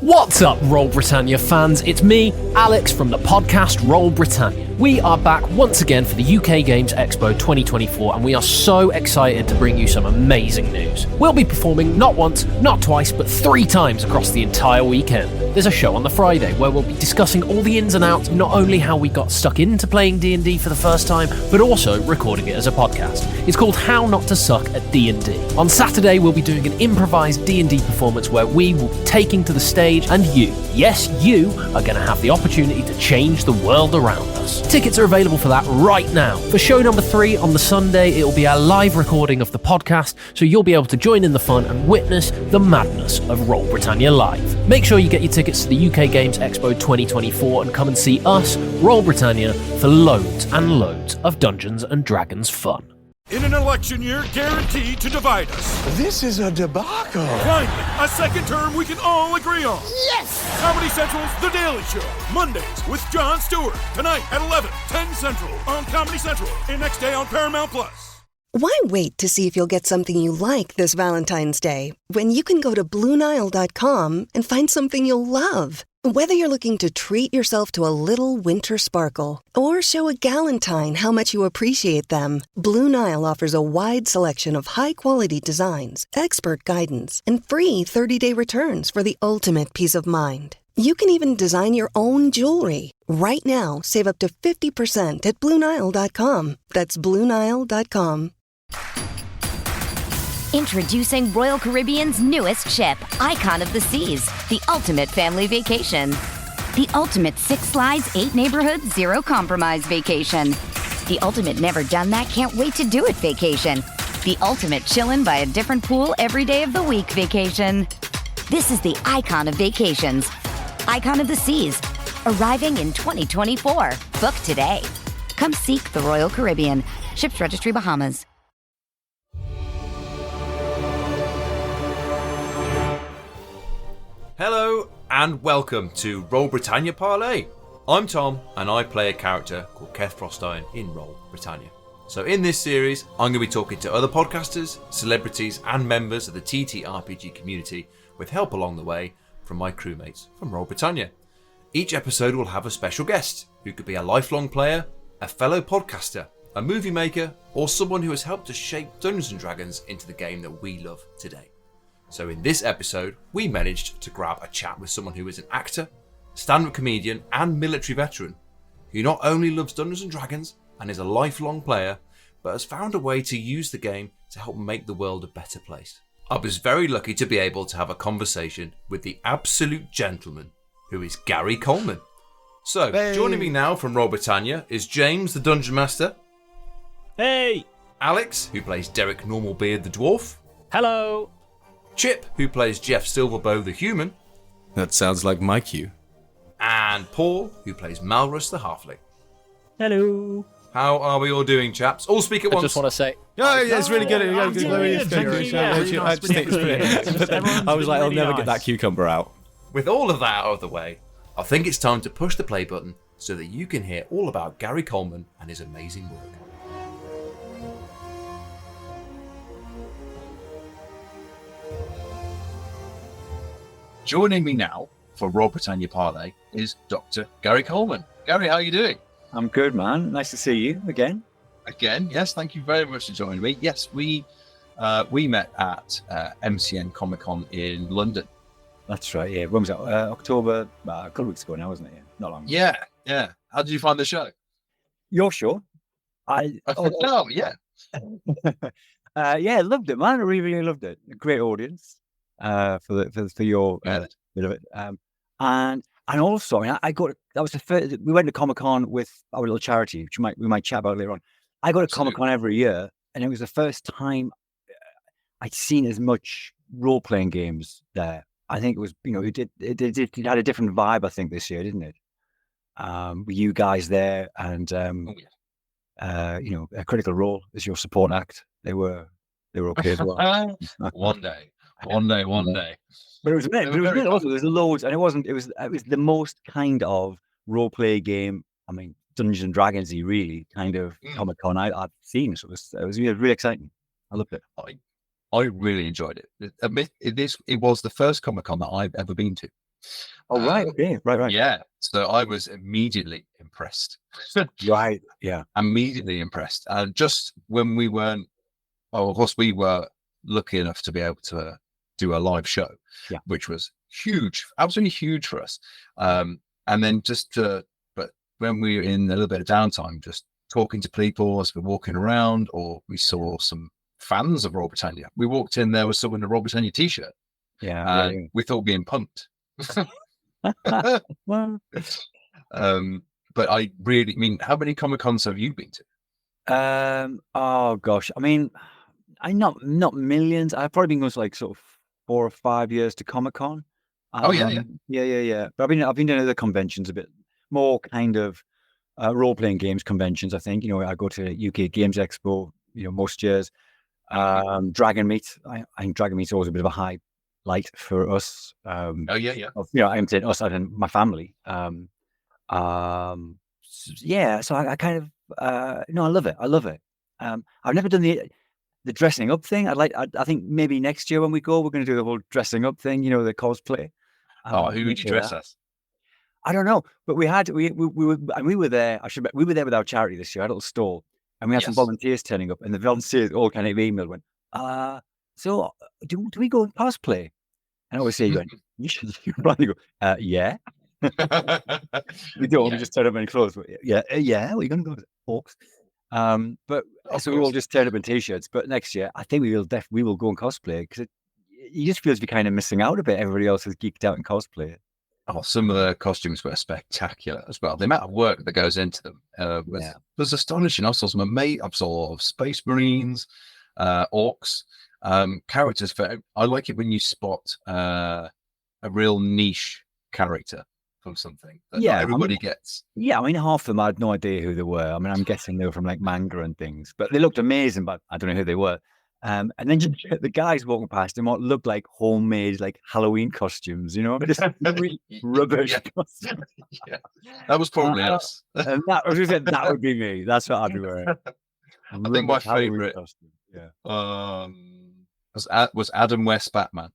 What's up, Roll Britannia fans? It's me, Alex, from the podcast Roll Britannia. We are back once again for the UK Games Expo 2024, and we are so excited to bring you some amazing news. We'll be performing not once, not twice, but 3 times across the entire weekend. There's a show on the Friday where we'll be discussing all the ins and outs of not only how we got stuck into playing D&D for the first time, but also recording it as a podcast. It's called How Not to Suck at D&D. On Saturday, we'll be doing an improvised D&D performance where we will be taking to the stage, and you, yes, you, are going to have the opportunity to change the world around us. Tickets are available for that right now. For show number 3 on the Sunday, it will be our live recording of the podcast, so you'll be able to join in the fun and witness the madness of Roll Britannia Live. Make sure you get your tickets to the UK Games Expo 2024 and come and see us, Roll Britannia, for loads and loads of Dungeons and Dragons fun. In an election year guaranteed to divide us. This is a debacle. Finally, a second term we can all agree on. Yes! Comedy Central's The Daily Show. Mondays with Jon Stewart. Tonight at 11, 10 Central on Comedy Central. And next day on Paramount+. Why wait to see if you'll get something you like this Valentine's Day when you can go to BlueNile.com and find something you'll love? Whether you're looking to treat yourself to a little winter sparkle or show a galentine how much you appreciate them, Blue Nile offers a wide selection of high-quality designs, expert guidance, and free 30-day returns for the ultimate peace of mind. You can even design your own jewelry. Right now, save up to 50% at BlueNile.com. That's BlueNile.com. Introducing Royal Caribbean's newest ship, Icon of the Seas, the ultimate family vacation. The ultimate 6 slides, 8 neighborhoods, 0 compromise vacation. The ultimate never done that, can't wait to do it vacation. The ultimate chillin' by a different pool every day of the week vacation. This is the Icon of Vacations. Icon of the Seas, arriving in 2024. Book today. Come seek the Royal Caribbean. Ships Registry, Bahamas. Hello and welcome to Roll Britannia Parley. I'm Tom and I play a character called Keth Frostiron in Roll Britannia. So in this series, I'm going to be talking to other podcasters, celebrities and members of the TTRPG community with help along the way from my crewmates from Roll Britannia. Each episode will have a special guest who could be a lifelong player, a fellow podcaster, a movie maker, or someone who has helped to shape Dungeons & Dragons into the game that we love today. So in this episode, we managed to grab a chat with someone who is an actor, stand-up comedian and military veteran who not only loves Dungeons & Dragons and is a lifelong player, but has found a way to use the game to help make the world a better place. I was very lucky to be able to have a conversation with the absolute gentleman who is Gary Colman. So, Joining me now from Roll Britannia is James the Dungeon Master. Hey! Alex, who plays Derek Normalbeard the Dwarf. Hello! Chip, who plays Jeff Silverbow the Human. That sounds like my cue. And Paul, who plays Malrus the Halfling. Hello! How are we all doing, chaps? All speak at once. I just want to say... Yeah, it's really good. I was like, I'll never get that cucumber out. With all of that out of the way, I think it's time to push the play button so that you can hear all about Gary Colman and his amazing work. Joining me now for Roll Britannia Parley is Dr. Gary Colman. Gary, how are you doing? I'm good, man. Nice to see you again. Again, yes. Thank you very much for joining me. Yes, we met at MCN Comic Con in London. That's right. Yeah, when was that? October, a couple of weeks ago now, wasn't it? Not long. Yeah. How did you find the show? You're sure? Yeah. Yeah, loved it, man. I really loved it. A great audience. For your bit of it, and also I got that was the first. We went to Comic-Con with our little charity, which we might chat about later on. I go to Comic-Con every year, and it was the first time I'd seen as much role-playing games there. I think it was, it had a different vibe. I think this year, didn't it? With you guys there, and a Critical Role as your support act. They were okay as well. One day. But it was also there's loads, and it was the most kind of role play game. I mean, Dungeons and Dragons-y really kind of Comic Con I've seen. So it was really exciting. I loved it. I really enjoyed it. It was the first Comic Con that I've ever been to. Oh, right. Okay. Right. Yeah. So I was immediately impressed. Right. Yeah. Immediately impressed. And just when we weren't, well, of course, we were lucky enough to be able to do a live show, which was huge, absolutely huge for us. And then but when we were in a little bit of downtime, just talking to people as we're walking around, or we saw some fans of Roll Britannia. We walked in, there was someone in a Roll Britannia t-shirt. Yeah. We thought being punked. Well, but I really mean, how many Comic Cons have you been to? oh gosh, I mean, I not millions. I've probably been going to like sort of 4 or 5 years to Comic Con. Yeah. But I've been doing other conventions, a bit more kind of role playing games conventions. I think I go to UK Games Expo, most years. Dragon Meet. I think Dragon Meet's always a bit of a highlight for us. I'm saying us and my family. So I kind of I love it. I've never done the dressing up thing. I think maybe next year when we go, we're going to do the whole dressing up thing. The cosplay. Who would you dress as? I don't know, but we were there. We were there with our charity this year, a little stall, and we had some volunteers turning up, and the volunteers all kind of emailed, went, so do we go and cosplay? And I always say, you probably go, yeah. We don't. We just turn up in clothes. But yeah. We're going to go to Orks. But so we all just turn up in t-shirts. But next year, I think we will go and cosplay, because it just feels you're kind of missing out a bit. Everybody else is geeked out in cosplay. Oh, some of the costumes were spectacular as well. The amount of work that goes into them was astonishing. I saw I saw Space Marines, Orks, characters. I like it when you spot a real niche character from something that not everybody gets. Yeah, I mean, half of them I had no idea who they were. I mean, I'm guessing they were from like manga and things, but they looked amazing, but I don't know who they were. And then the guys walking past them what looked like homemade, like Halloween costumes, just really rubbish costumes. Yeah, that was probably us. And that would be me. That's what I'd be wearing. I think my favorite was Adam West Batman.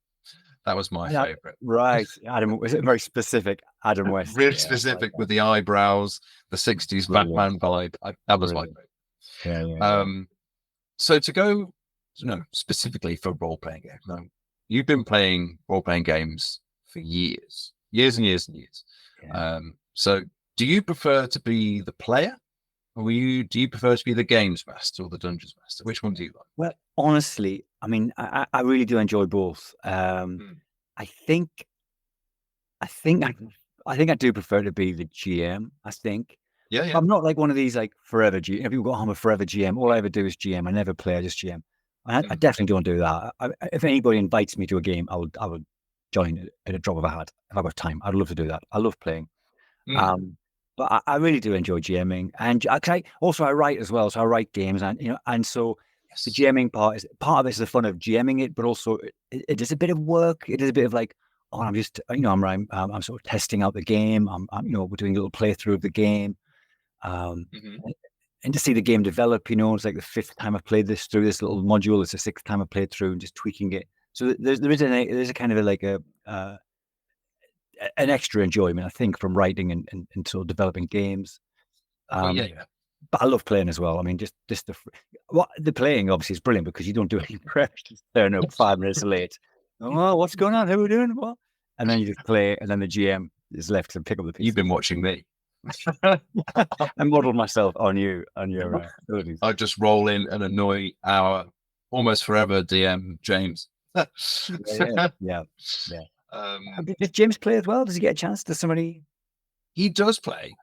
That was my favorite. Right. Adam was very specific. Adam West. Really specific with the eyebrows, the 60s Batman vibe. That was my favorite. Yeah. So to go specifically for role-playing games. Now, you've been playing role-playing games for years and years. Yeah. So do you prefer to be the player, or do you prefer to be the games master or the dungeons master? Which one do you like? Well, honestly, I mean, I really do enjoy both. I think I do prefer to be the GM. I think. Yeah. I'm not like one of these like forever GM. People go, I'm a forever GM. All I ever do is GM. I never play. I just GM. I definitely don't do that. If anybody invites me to a game, I would join at a drop of a hat if I've got time. I'd love to do that. I love playing. But I really do enjoy GMing, and I write as well. So I write games, and so the GMing part of it is the fun of GMing it, but also it is a bit of work. It is a bit of like, I'm just I'm sort of testing out the game. We're doing a little playthrough of the game. And to see the game develop, it's like the 5th time I've played this through this little module. It's the 6th time I've played through and just tweaking it. So there's a kind of an extra enjoyment, I think, from writing and sort of developing games. But I love playing as well. I mean, just the playing obviously is brilliant because you don't do any prep. Just turn up 5 minutes late. Oh, what's going on? How are we doing? What? And then you just play, and then the GM is left to pick up the pieces. You've been watching me. I modelled myself on you, on your abilities. I just roll in and annoy our almost forever DM, James. Yeah. Does James play as well? Does he get a chance? Does somebody? He does play.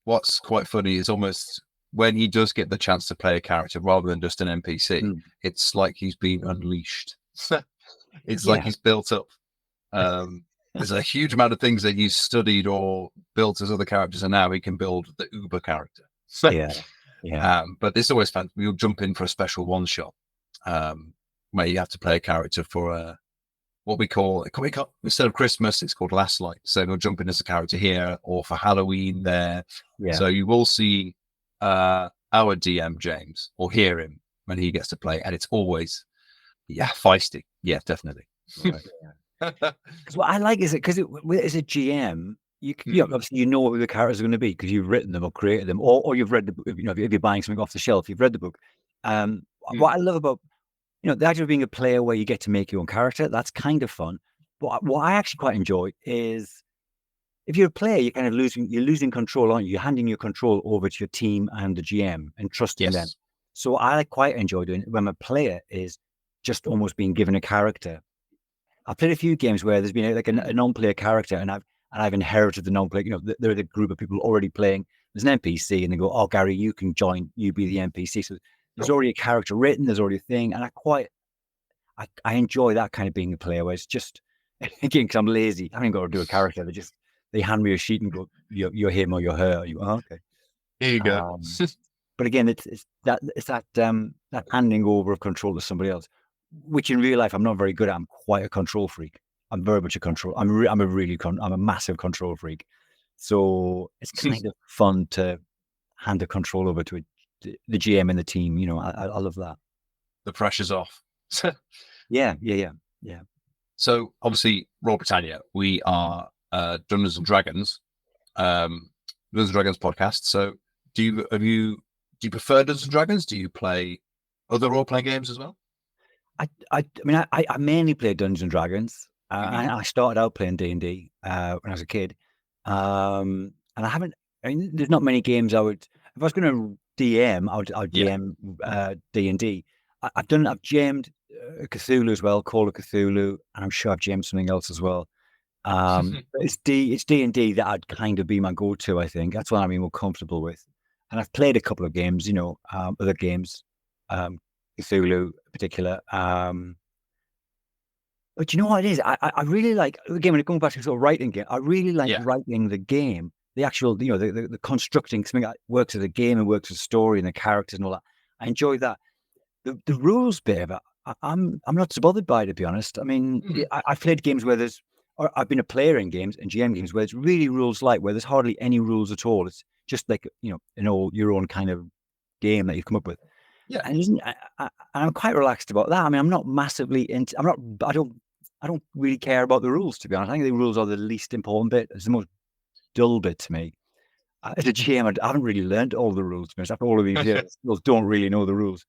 What's quite funny is almost when he does get the chance to play a character rather than just an NPC, it's like he's been unleashed. It's like he's built up. There's a huge amount of things that he's studied or built as other characters, and now he can build the Uber character. But it's always fun. We'll jump in for a special one-shot where you have to play a character for what we call instead of Christmas, it's called Last Light. So we'll jump in as a character here, or for Halloween there. Yeah. So you will see our DM James, or hear him when he gets to play, and it's always feisty. Yeah, definitely. Right. Because what I like is it because as a GM, obviously you know who the characters are going to be because you've written them or created them, or you've read the book. If you're buying something off the shelf, you've read the book. What I love about the idea of being a player where you get to make your own character, that's kind of fun. But what I actually quite enjoy is if you're a player, you're kind of losing control, aren't you? You're handing your control over to your team and the GM and trusting them. So I quite enjoy doing it when my player is just almost being given a character. I've played a few games where there's been a non-player character, and I've inherited the non-player. They're the group of people already playing. There's an NPC, and they go, "Oh, Gary, you can join. You be the NPC." So there's already a character written. There's already a thing, and I enjoy that kind of being a player where it's just again because I'm lazy. I haven't got to do a character. They hand me a sheet and go, "You're him or you're her." You go, "Oh, okay." Here you go. But again, it's that handing over of control to somebody else, which in real life I'm not very good at. I'm quite a control freak. I'm very much a control. I'm a massive control freak. So it's kind of fun to hand the control over to the GM and the team. I love that. The pressure's off. Yeah. So obviously, Roll Britannia, we are Dungeons and Dragons, Dungeons and Dragons podcast. So do you prefer Dungeons and Dragons? Do you play other role playing games as well? I mean, I mainly play Dungeons and Dragons. I started out playing D&D when I was a kid, and I haven't. I mean, there's not many games I would. If I was going to DM, I would DM D&D. I've jammed Cthulhu as well, Call of Cthulhu, and I'm sure I've jammed something else as well. It's D&D that I'd kind of be my go-to. I think that's what I'm more comfortable with. And I've played a couple of games, other games, Cthulhu in particular. But you know what it is? I really like, again, when it comes back to sort of writing game, I really like writing the game, the actual, the constructing something that works as a game and works as a story and the characters and all that. I enjoy that. The rules bit of it, I'm not so bothered by it, to be honest. I mean, I've played games where I've been a player in games and GM games where it's really rules light, where there's hardly any rules at all. It's just like, your own kind of game that you've come up with. Yeah. And I'm quite relaxed about that. I mean, I'm not massively into, I don't really care about the rules, to be honest. I think the rules are the least important bit. It's the most dull bit to me. As a GM, I haven't really learned all the rules. After all of these years, I don't really know the rules.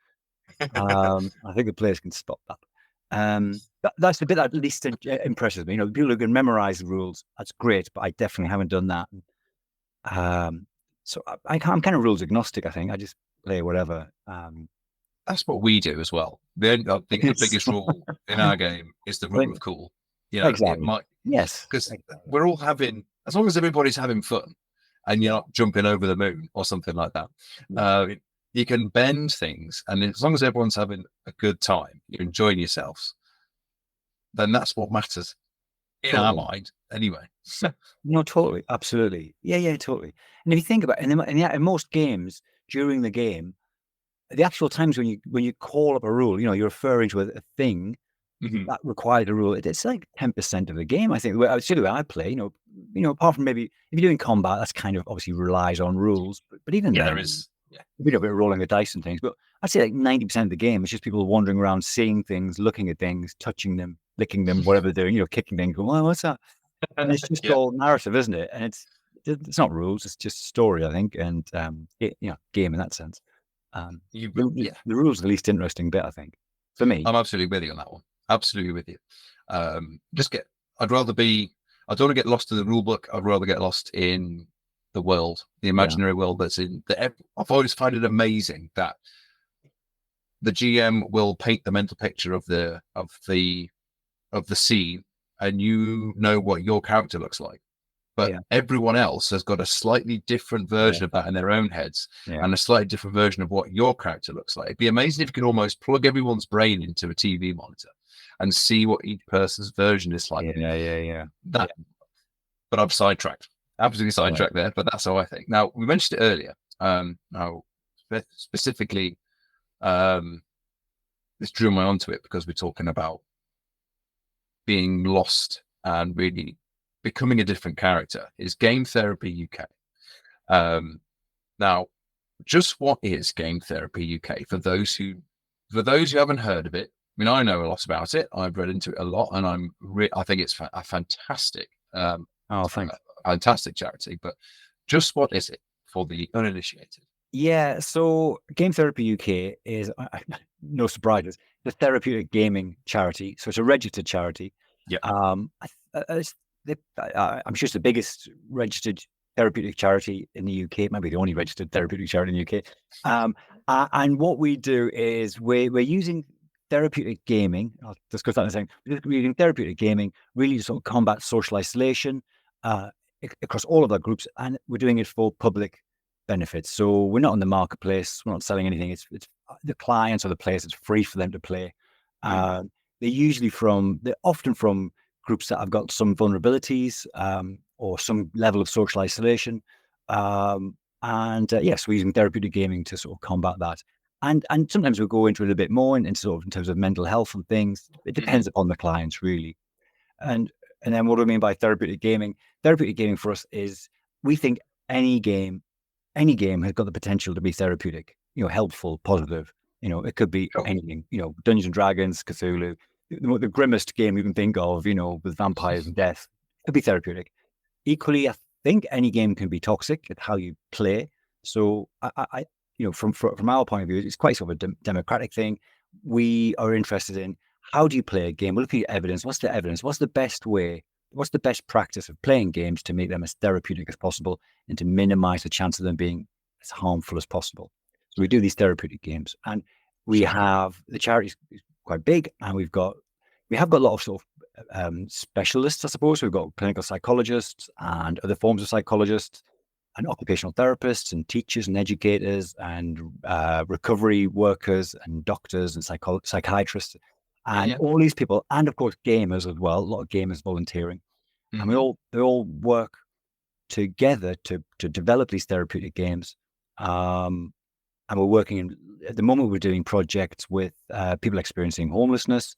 I think the players can spot that. That's the bit that at least impresses me. People who can memorize the rules, that's great, but I definitely haven't done that. So I'm kind of rules agnostic, I think. I just play whatever. That's what we do as well. I think the biggest rule in our game is the rule of cool. Exactly. Yes. Because we're all having, as long as everybody's having fun and you're not jumping over the moon or something like that, you can bend things. And as long as everyone's having a good time, you're enjoying yourselves, then that's what matters in our mind anyway. No, totally. Absolutely. Yeah, totally. And if you think about it, in most games, during the game, the actual times when you call up a rule, you're referring to a thing that requires a rule. It's like 10% of the game, I think. It's the way I play, apart from maybe if you're doing combat, that's kind of obviously relies on rules. But even then, there is a bit of rolling the dice and things. But I'd say like 90% of the game is just people wandering around, seeing things, looking at things, touching them, licking them, whatever they're doing, kicking them, going, "Oh, what's that?" And it's just all narrative, isn't it? And it's not rules, it's just story, I think, and game in that sense. The rules are the least interesting bit, I think, for me. I'm absolutely with you on that one. Absolutely with you. I don't want to get lost in the rule book. I'd rather get lost in the world, the imaginary world that's in the. I've always found it amazing that the GM will paint the mental picture of the scene, and you know what your character looks like. But everyone else has got a slightly different version of that in their own heads and a slightly different version of what your character looks like. It'd be amazing if you could almost plug everyone's brain into a TV monitor and see what each person's version is like. But I've sidetracked, absolutely sidetracked there, but that's how I think. Now, we mentioned it earlier. Now, specifically, this drew me onto it because we're talking about being lost and really becoming a different character. Is Game Therapy UK. Now, just what is Game Therapy UK for those who haven't heard of it? mean, I know a lot about it. I've read into it a lot, and I think it's a fantastic, fantastic charity. But just what is it for the uninitiated? Yeah, so Game Therapy UK is, no surprises, the therapeutic gaming charity. So it's a registered charity. Yeah. I'm sure it's the biggest registered therapeutic charity in the UK. It might be the only registered therapeutic charity in the UK. And what we do is we're using therapeutic gaming. I'll discuss that in a second. We're using therapeutic gaming really to sort of combat social isolation across all of our groups, and we're doing it for public benefits. So we're not in the marketplace. We're not selling anything. It's the clients or the players. It's free for them to play. They're often from groups that have got some vulnerabilities or some level of social isolation. Yes, we're using therapeutic gaming to sort of combat that. And sometimes we'll go into it a bit more in terms of mental health and things. It depends upon the clients, really. And then what do I mean by therapeutic gaming? Therapeutic gaming for us is, we think any game has got the potential to be therapeutic, helpful, positive. It could be anything, Dungeons and Dragons, Cthulhu, the grimmest game you can think of, with vampires and death, could be therapeutic. Equally, I think any game can be toxic. It's how you play. So I from our point of view, it's quite sort of a democratic thing. We are interested in, how do you play a game? We're looking at evidence. What's the evidence? What's the best way? What's the best practice of playing games to make them as therapeutic as possible and to minimize the chance of them being as harmful as possible? So we do these therapeutic games, and we have, the charity is quite big, and we have got a lot of sort of specialists, I suppose. We've got clinical psychologists and other forms of psychologists and occupational therapists and teachers and educators and recovery workers and doctors and psychiatrists. And all these people, and of course gamers as well, a lot of gamers volunteering. And they all work together to develop these therapeutic games. And we're working at the moment, we're doing projects with people experiencing homelessness,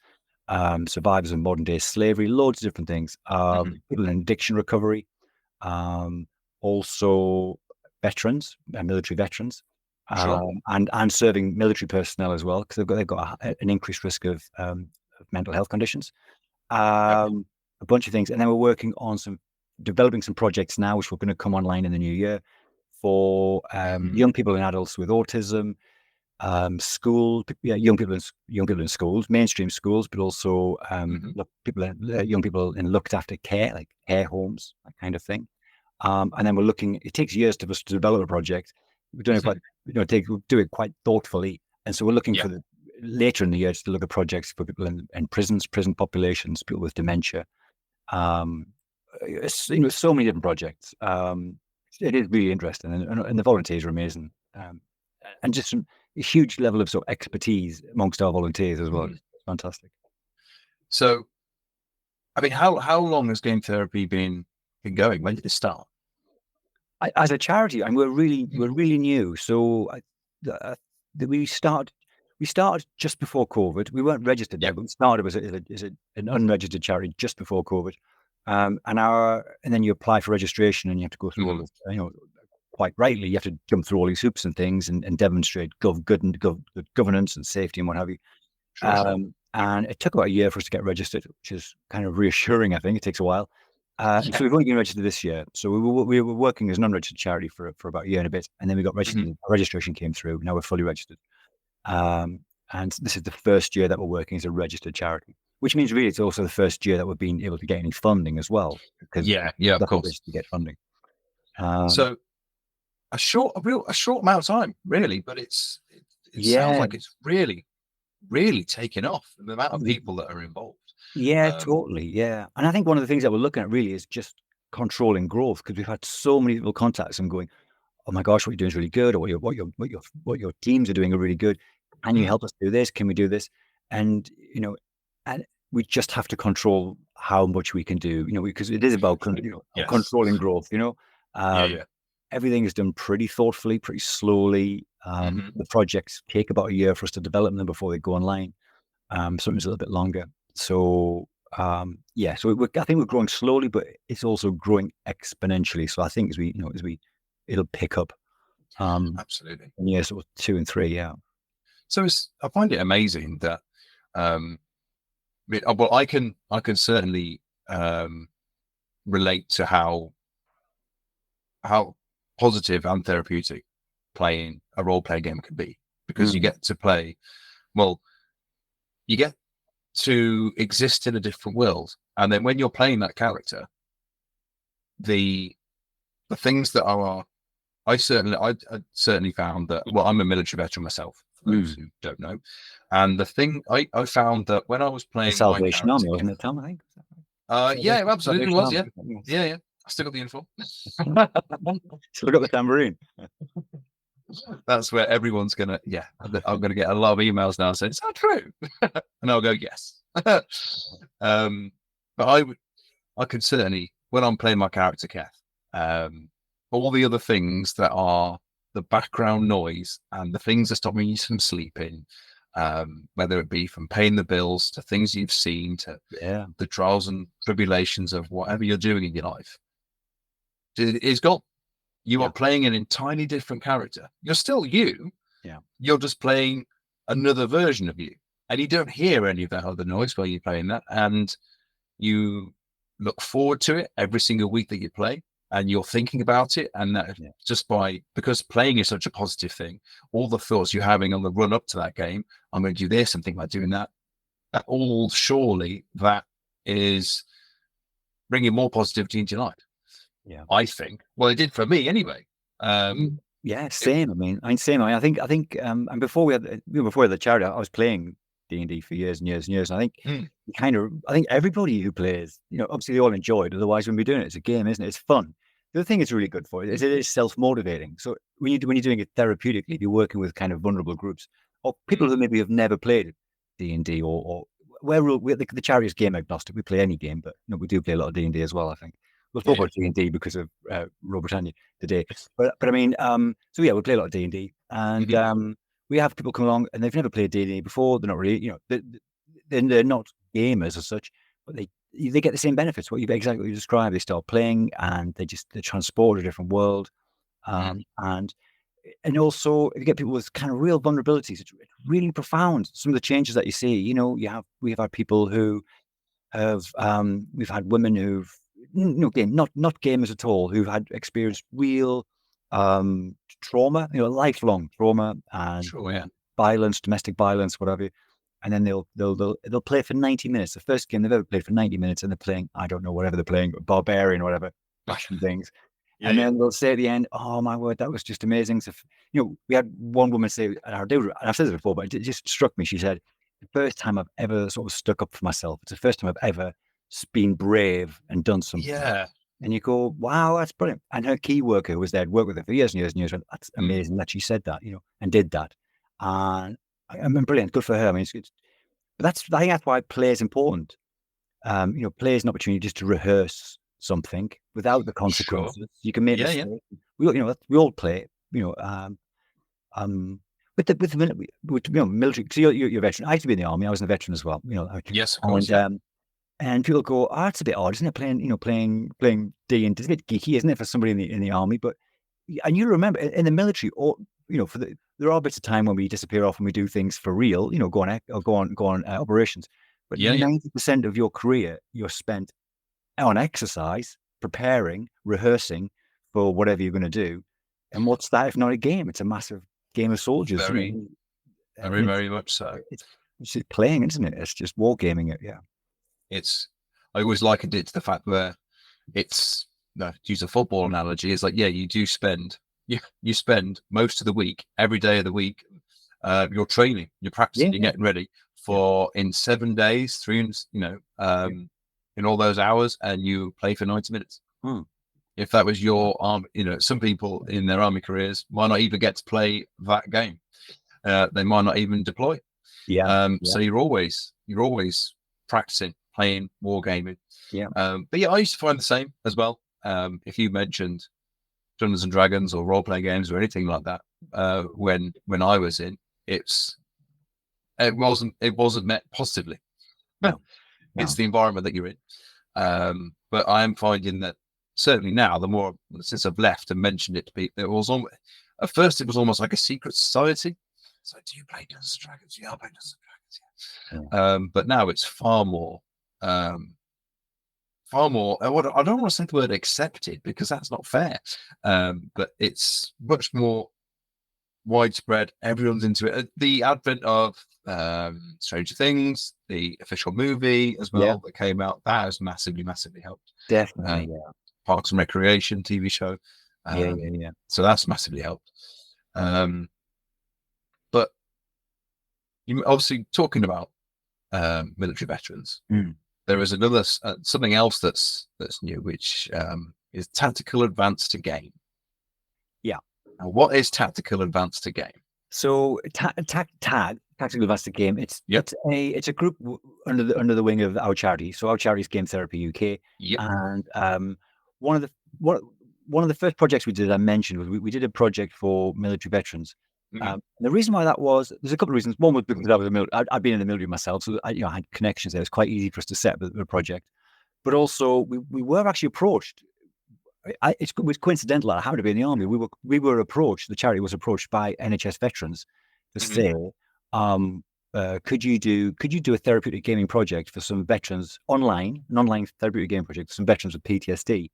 survivors of modern day slavery, loads of different things, people in addiction recovery, also veterans, military veterans. And serving military personnel as well, because they've got an increased risk of mental health conditions. A bunch of things, and then we're working on developing some projects now, which we're going to come online in the new year, for young people and adults with autism, young people in schools, mainstream schools, but also young people in looked after care, like care homes, that kind of thing. And then we're looking. It takes years to develop a project. We're doing it we'll do it quite thoughtfully, and so we're looking for later in the year to look at projects for people in prisons, prison populations, people with dementia. So many different projects. It is really interesting, and the volunteers are amazing, and just a huge level of sort of expertise amongst our volunteers as well. It's fantastic. So, I mean, how long has game therapy been going? When did it start? As a charity, and we're really new. So we started just before COVID. We weren't registered yet, but we started as an unregistered charity just before COVID. And then you apply for registration, and you have to go through all this, quite rightly, you have to jump through all these hoops and things and demonstrate good governance and safety and what have you. And it took about a year for us to get registered, which is kind of reassuring. I think it takes a while. So we've only been registered this year. So we were working as an unregistered charity for about a year and a bit, and then we got registered. Our registration came through. Now we're fully registered. And this is the first year that we're working as a registered charity, which means really it's also the first year that we've been able to get any funding as well. Because of course, to get funding. So a short amount of time, really, but it sounds like it's really, really taken off, the amount of people that are involved. Totally. Yeah. And I think one of the things that we're looking at really is just controlling growth, because we've had so many people contact us and going, "Oh my gosh, what you're doing is really good," or what your teams are doing are really good. Can you help us do this? Can we do this? And and we just have to control how much we can do, because it is about controlling growth. Everything is done pretty thoughtfully, pretty slowly. The projects take about a year for us to develop them before they go online. Sometimes a little bit longer. So I think we're growing slowly, but it's also growing exponentially. So I think it'll pick up. Absolutely. Yeah, so 2 and 3, yeah. So I find it amazing that Well, I can certainly relate to how positive and therapeutic playing a role-playing game can be, because you get to play, well, you get to exist in a different world, and then when you're playing that character, the things that are, I certainly found that, well, I'm a military veteran myself, for those who don't know, and the thing I found that when I was playing Salvation Army, wasn't it, Tom? I think. Yeah, it absolutely was. Yeah. I still got the info. Still got the tambourine. That's where everyone's gonna. Yeah, I'm gonna get a lot of emails now saying, "Is that true?" And I'll go, "Yes." But I could certainly, when I'm playing my character Keth, all the other things that are the background noise and the things that stop me from sleeping, whether it be from paying the bills to things you've seen to the trials and tribulations of whatever you're doing in your life, it's got, you are playing an entirely different character. You're still you. Yeah. You're just playing another version of you, and you don't hear any of that other noise while you're playing that, and you look forward to it every single week that you play, and you're thinking about it, and that just because playing is such a positive thing, all the thoughts you're having on the run up to that game, I'm going to do this, I'm thinking about doing that, all surely that is bringing more positivity into your life. Yeah, I think. Well, it did for me anyway. Yeah, same. Same. I think, and before we had the charity, I was playing D&D for years and years and years. And I think I think everybody who plays, obviously they all enjoy it. Otherwise, when we're doing it, it's a game, isn't it? It's fun. The other thing it's really good for is it is self-motivating. So when you're doing it therapeutically, you're working with kind of vulnerable groups or people who maybe have never played D&D or the charity is game agnostic. We play any game, but we do play a lot of D&D as well, I think. We'll talk about D&D because of Roll Britannia today. But I mean, so yeah, we play a lot of D&D, and we have people come along and they've never played D&D before. They're not really, they're not gamers as such, but they get the same benefits. What you've exactly described. They start playing and they're transported to a different world, and also if you get people with kind of real vulnerabilities, it's really profound. Some of the changes that you see, we have had people who have, we've had women who've, not gamers at all, who've had experienced real trauma, lifelong trauma and violence, domestic violence, whatever. And then they'll play for 90 minutes. The first game they've ever played for 90 minutes, and they're playing, I don't know, whatever they're playing, barbarian or whatever, bashing things. And then they'll say at the end, "Oh my word, that was just amazing." So, we had one woman say, and I've said this before, but it just struck me. She said, "The first time I've ever sort of stuck up for myself. It's the first time I've ever been brave and done something." Yeah. And you go, "Wow, that's brilliant." And her key worker who was there, worked with her for years and years and years. And that's amazing that she said that, and did that. And I mean, brilliant, good for her. I mean, but I think that's why play is important. Play is an opportunity just to rehearse something without the consequences. Sure. You can make mistakes. We all play. With the military. So you're a veteran. I used to be in the army. I was a veteran as well. Yes, of course. And people go, "Oh, it's a bit odd, isn't it? Playing D&D. It's a bit geeky, isn't it, for somebody in the army?" But you remember in the military, or there are bits of time when we disappear off and we do things for real. Go on operations. But 90% of your career you're spent on exercise, preparing, rehearsing for whatever you're going to do. And what's that if not a game? It's a massive game of soldiers. Very, very much so. It's just playing, isn't it? It's just wargaming it. Yeah. I always likened it to the fact where it's, to use a football analogy, it's like, you spend most of the week, every day of the week, you're training, you're practicing, you're getting ready for in 7 days, in all those hours, and you play for 90 minutes. If that was your army, some people in their army careers might not even get to play that game. They might not even deploy. So you're always practicing, playing, wargaming. But I used to find the same as well. If you mentioned Dungeons and Dragons or role-playing games or anything like that, when I was in, it wasn't met positively. No. It's the environment that you're in. But I am finding that certainly now, the more since I've left and mentioned it to people, at first it was almost like a secret society. So, do you play Dungeons and Dragons? Yeah, I play Dungeons and Dragons. But now it's far more. I don't want to say the word accepted because that's not fair. But it's much more widespread. Everyone's into it. The advent of Stranger Things, the official movie as well that came out, that has massively helped. Definitely, Parks and Recreation TV show. So that's massively helped. But you obviously talking about military veterans. There is another something else that's new, which is tactical advance to game. Yeah. Now, what is tactical advance to game? So tactical advance to game. It's a group under the wing of our charity. So our charity is Game Therapy UK. And one of the first projects we did, I mentioned, was we did a project for military veterans. The reason why that was, there's a couple of reasons. One was because I was I'd been in the military myself, so I had connections there. It was quite easy for us to set up the project. But also, we were actually approached. It was coincidental that I happened to be in the army. We were approached. The charity was approached by NHS veterans to say, could you do a therapeutic gaming project for some veterans an online therapeutic gaming project for some veterans with PTSD?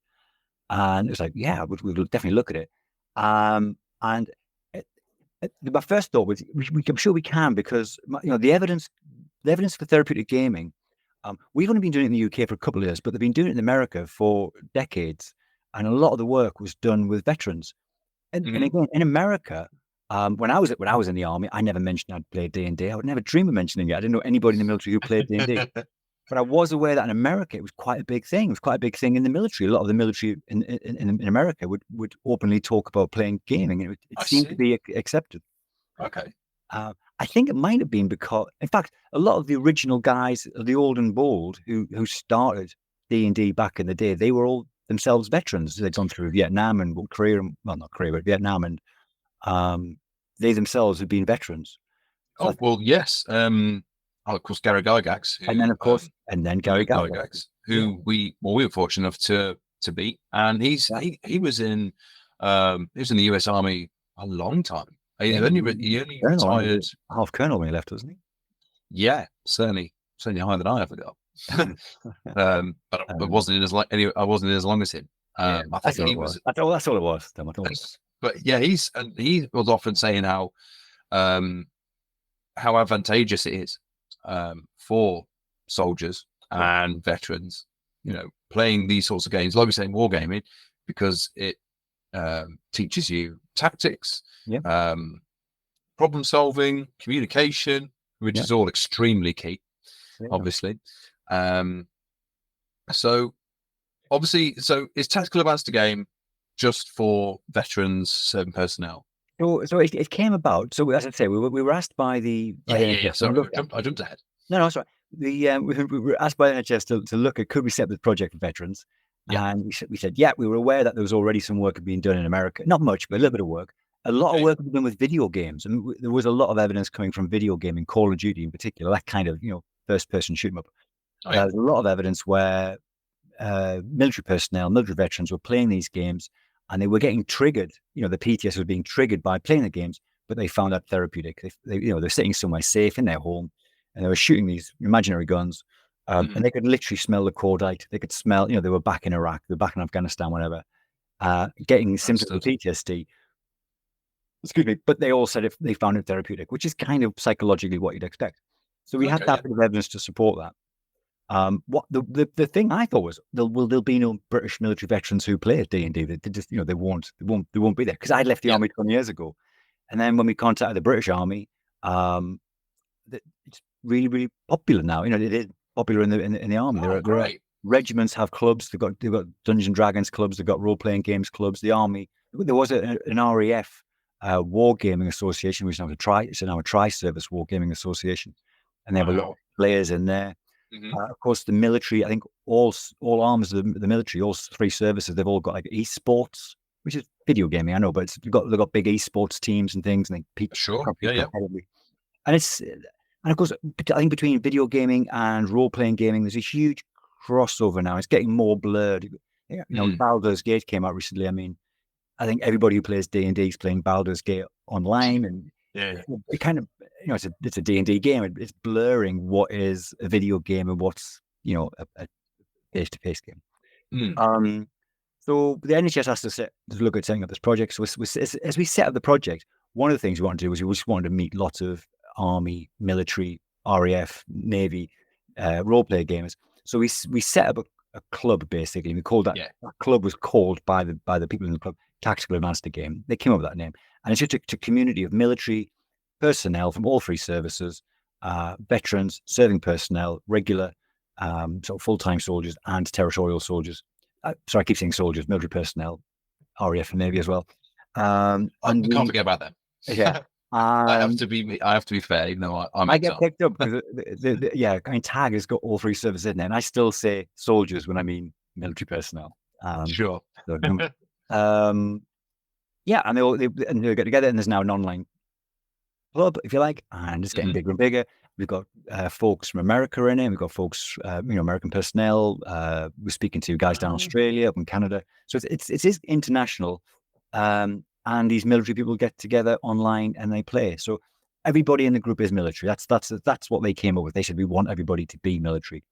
And it was like, yeah, we'll definitely look at it. And my first thought was, I'm sure we can, because the evidence for therapeutic gaming, we've only been doing it in the UK for a couple of years, but they've been doing it in America for decades, and a lot of the work was done with veterans. And again, in America, when I was in the army, I never mentioned I'd played D&D. I would never dream of mentioning it. I didn't know anybody in the military who played D&D. But I was aware that in America, it was quite a big thing. It was quite a big thing in the military. A lot of the military in America would openly talk about playing gaming. And it seemed to be accepted. Okay. I think it might have been because, in fact, a lot of the original guys, the old and bold, who started D&D back in the day, they were all themselves veterans. They'd gone through Vietnam and Korea, not Korea, but Vietnam, and they themselves had been veterans. So yes. Of course, Gary Gygax, and then Gary Gygax, who we were fortunate enough to beat, and he was in the US Army a long time. He only retired half colonel when he left, wasn't he? Yeah, certainly higher than I ever got. But I wasn't in as long as him. I think he was. That's all it was. But yeah, he was often saying how advantageous it is for soldiers and veterans, playing these sorts of games, like we say in wargaming, because it teaches you tactics, problem solving, communication, which is all extremely key, obviously. So is tactical advance to game just for veterans, serving personnel? So it came about. So as I say, we were asked by the Sorry, I jumped ahead. No, sorry. We were asked by NHS to look at, could we set up the project for veterans? And we said, we were aware that there was already some work being done in America. Not much, but a little bit of work. A lot of work was done with video games, and there was a lot of evidence coming from video gaming, Call of Duty in particular, that kind of first-person shoot 'em up. There's a lot of evidence where military personnel, military veterans were playing these games, and they were getting triggered. The PTS was being triggered by playing the games, but they found that therapeutic. They're sitting somewhere safe in their home, and they were shooting these imaginary guns, and they could literally smell the cordite. They could smell, they were back in Iraq, they were back in Afghanistan, whatever, getting symptoms of PTSD. Excuse me, but they all said if they found it therapeutic, which is kind of psychologically what you'd expect. So we had that bit of evidence to support that. What the thing I thought was there'll be no British military veterans who play at D&D. They just they won't be there, because I left the army 20 years ago, and then when we contacted the British Army, it's really popular now. It is popular in the army. There are regiments have clubs. They've got Dungeons and Dragons clubs. They've got role playing games clubs. The army, there was an RAF wargaming association, which is now a tri-service wargaming association, and they have a lot of players in there. Of course, the military, I think all arms of the military, all three services, they've all got like esports, which is video gaming, I know, but they've got big esports teams and things, and they and of course, I think between video gaming and role playing gaming, there's a huge crossover now. It's getting more blurred. Baldur's Gate came out recently. I mean, I think everybody who plays D&D is playing Baldur's Gate online, and it it's a D&D game. It's blurring what is a video game and what's a face-to-face game. So the NHS asked us to look at setting up this project. So as we set up the project, one of the things we wanted to do was we just wanted to meet lots of Army, military, RAF, Navy role-play gamers. So we set up a club, basically. We called that our club was called by the people in the club Tactical Advanced Game. They came up with that name, and it's just a community of military personnel from all three services, veterans, serving personnel, regular sort of full-time soldiers, and territorial soldiers. Sorry, I keep saying soldiers, military personnel, RAF and Navy as well. And we can't forget about them. Yeah. I have to be fair, even though I get picked up because tag has got all three services in there, and I still say soldiers when I mean military personnel. Sure. And they get together, and there's now an online club, if you like, and it's getting bigger and bigger. We've got folks from America in it. We've got folks, American personnel. We're speaking to guys down Australia, up in Canada. So it is international. And these military people get together online and they play. So everybody in the group is military. That's what they came up with. They said we want everybody to be military.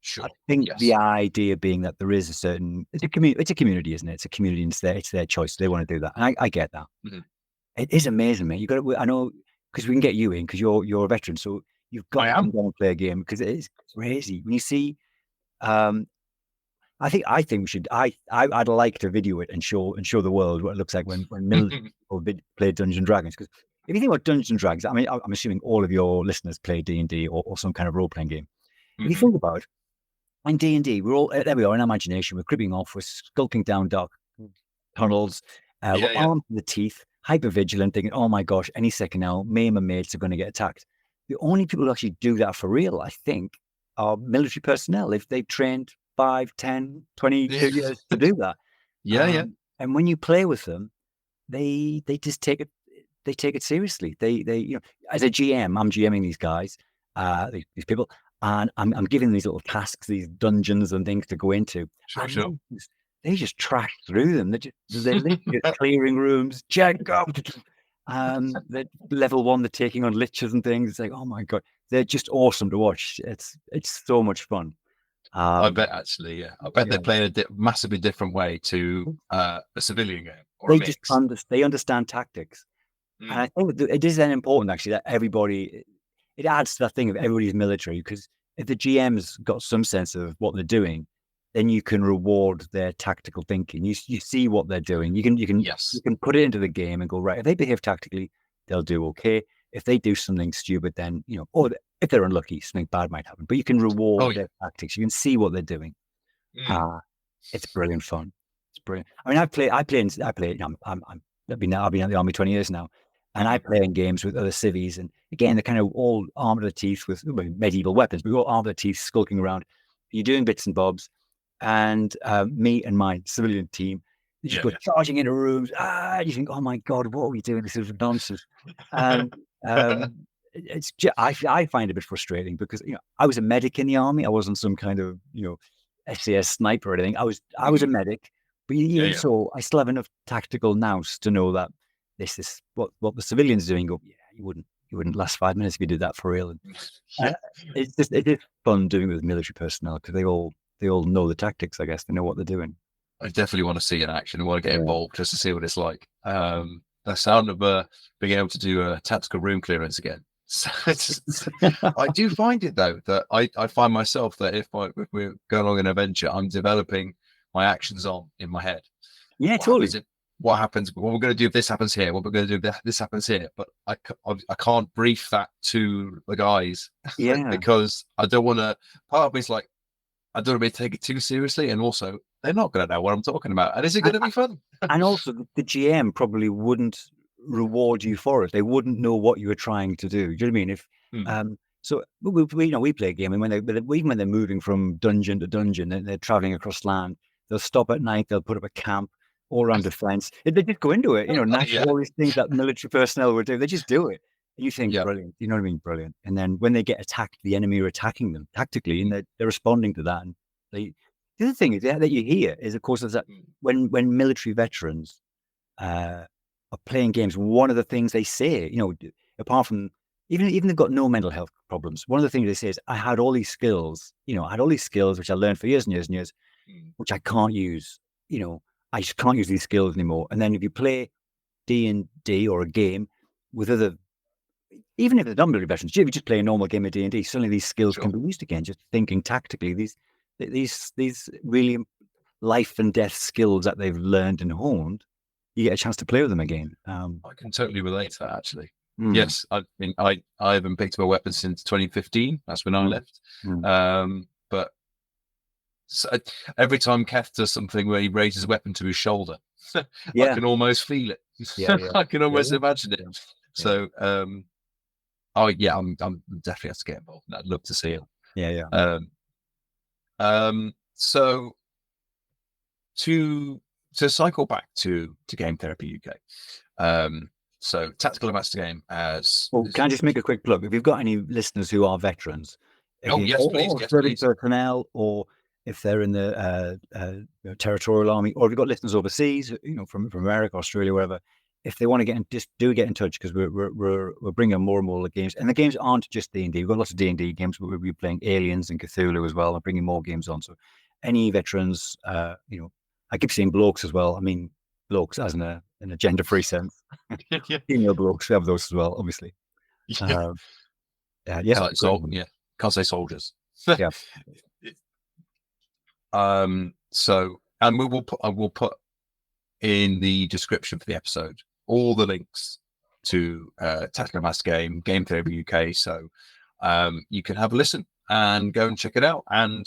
Sure. I think the idea being that there is it's a community, isn't it? It's a community, and it's their choice. They want to do that. And I get that. Mm-hmm. It is amazing, man. I know, because we can get you in because you're a veteran. So you've got to come down and play a game because it is crazy. When you see, I think we should. I'd like to video it and show the world what it looks like when military people play Dungeons and Dragons. Because if you think about Dungeons and Dragons, I mean, I'm assuming all of your listeners play D&D or some kind of role playing game. If you think about in D&D, we're all there. We are in imagination. We're creeping off. We're skulking down dark tunnels. We're armed to the teeth, hyper vigilant, thinking, "Oh my gosh, any second now, me and my mates are going to get attacked." The only people who actually do that for real, I think, are military personnel. If they've trained 5, 10, 20 years to do that. And when you play with them, they just take it seriously. They as a GM, I'm GMing these guys, these people, and I'm giving these little tasks, these dungeons and things to go into. Sure. They just trash through them. They're clearing rooms, check up. They're level 1, they're taking on liches and things. It's like, oh my God, they're just awesome to watch. It's so much fun. I bet actually, I bet they play in a massively different way to a civilian game. Or they understand tactics, and I think it is then important actually that everybody. It adds to that thing of everybody's military, because if the GM's got some sense of what they're doing, then you can reward their tactical thinking. You see what they're doing. You can put it into the game and go, right, if they behave tactically, they'll do okay. If they do something stupid, then or if they're unlucky, something bad might happen. But you can reward their tactics. You can see what they're doing. It's brilliant fun. It's brilliant. I mean, I've been at the army 20 years now, and I play in games with other civvies, and again, they're kind of all armed to the teeth with medieval weapons, but we're all armed to the teeth, skulking around. You're doing bits and bobs, and me and my civilian team, they just go charging into rooms. You think, oh my God, what are we doing? This is nonsense. It's just, I find it a bit frustrating because I was a medic in the army. I wasn't some kind of SAS sniper or anything. I was a medic, but so I still have enough tactical nous to know that this is what the civilians are doing. Go, you wouldn't last 5 minutes if you did that for real. And, it is fun doing it with military personnel because they all know the tactics. I guess they know what they're doing. I definitely want to see in action. I want to get involved just to see what it's like. The sound of being able to do a tactical room clearance again. I do find it though that I find myself that if we're going along an adventure, I'm developing my actions in my head. Yeah, totally. What happens? What we're going to do if this happens here? What we're going to do if this happens here? But I can't brief that to the guys, because I don't want to. Part of me is like, I don't want to take it too seriously, and also they're not going to know what I'm talking about, and is it going to be fun? And also, the GM probably wouldn't reward you for it. They wouldn't know what you were trying to do. Do you know what I mean? If so, we play a game, and even when they're moving from dungeon to dungeon, and they're traveling across land, they'll stop at night. They'll put up a camp all around defense. They just go into it. All these things that military personnel would do. They just do it. And you think brilliant. You know what I mean? Brilliant. And then when they get attacked, the enemy are attacking them tactically, and they're responding to that. And the other thing is that you hear is, of course, is that when military veterans are playing games, one of the things they say, apart from even they've got no mental health problems. One of the things they say is, I had all these skills, which I learned for years and years and years, which I can't use. I just can't use these skills anymore. And then if you play D&D or a game with other, even if they're not military veterans, if you just play a normal game of D&D, suddenly these skills can be used again. Just thinking tactically, these really life and death skills that they've learned and honed, you get a chance to play with them again. I can totally relate to that, actually. Yes, I haven't picked up a weapon since 2015. That's when I left. But every time Keth does something where he raises a weapon to his shoulder, I can almost feel it. I can almost imagine it. So, I'm definitely have to get involved. I'd love to see it. So to cycle back to Game Therapy UK. So Tactical Advanced Game as... Well, can I just make a quick plug? If you've got any listeners who are veterans, yes, please. Personnel, or if they're in the territorial army, or if you've got listeners overseas, from America, Australia, wherever, if they want to get in touch, because we're bringing more and more games, and the games aren't just D&D. We've got lots of D&D games, but we'll be playing Aliens and Cthulhu as well, and bringing more games on. So any veterans, I keep saying blokes as well. I mean blokes as in a gender-free sense. Female blokes, we have those as well, obviously. Can't say soldiers. Yeah. So, and we'll put in the description for the episode all the links to Tactical Advanced Game Therapy UK, so you can have a listen and go and check it out, and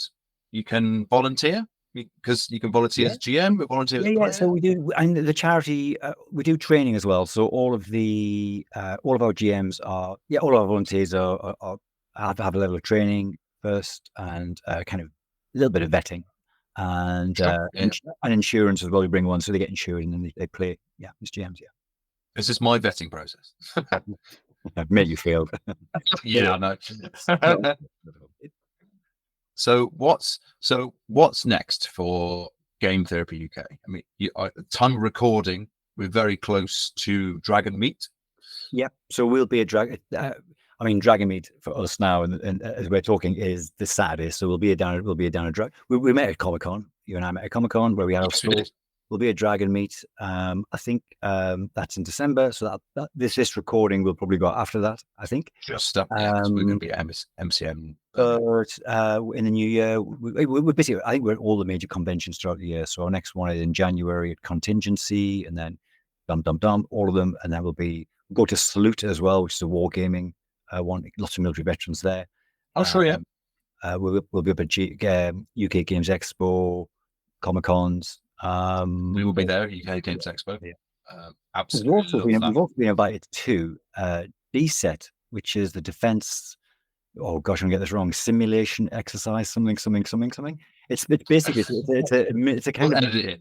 you can volunteer, because you can volunteer as GM, but volunteer as player. So we do, and the charity, we do training as well. So all of our GMs all of our volunteers have a level of training first, and kind of a little bit of vetting, and and insurance as well. We bring one, so they get insured and then they play. Yeah, as GMs. Yeah. This is my vetting process. I've made you failed. I know. So what's next for Game Therapy UK? I mean, time of recording, we're very close to Dragon Meet. Yep. So we'll be a Dragon. Dragon Meet for us now, and as we're talking, is this Saturday. So we'll be down at Dragon. We met at Comic-Con. You and I met at Comic-Con, where we had our store. We'll be a Dragon Meet. I think that's in December. So that this recording will probably go after that, I think. Just up. We're going to be at MCM. In the new year, we're busy. I think we're at all the major conventions throughout the year. So our next one is in January at Contingency, and then all of them. And then we'll go to Salute as well, which is a wargaming one. Lots of military veterans there. Oh, sure, yeah. We'll be up at UK Games Expo, Comic-Cons. We will be there, UK Games Expo. Yeah. Absolutely. We've also been invited to DSET, which is the Defense. Oh gosh, I'm gonna get this wrong. Simulation exercise, something. It's basically it's a kind of DSET.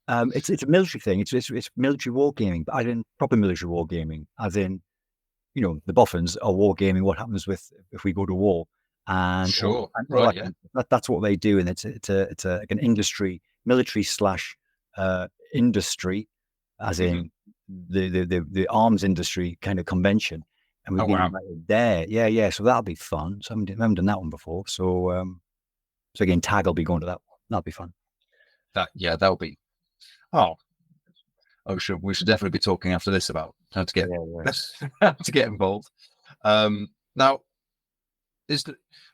It's a military thing. It's military wargaming, but proper military wargaming, as in, the Boffins are wargaming what happens if we go to war. And that's what they do, and it's like an industry, military / industry, as in the arms industry kind of convention. And we've been invited there. Yeah. So that'll be fun. So I haven't done that one before. So again, Tag will be going to that one. That'll be fun. That'll be. We should definitely be talking after this about how to get to get involved. Now,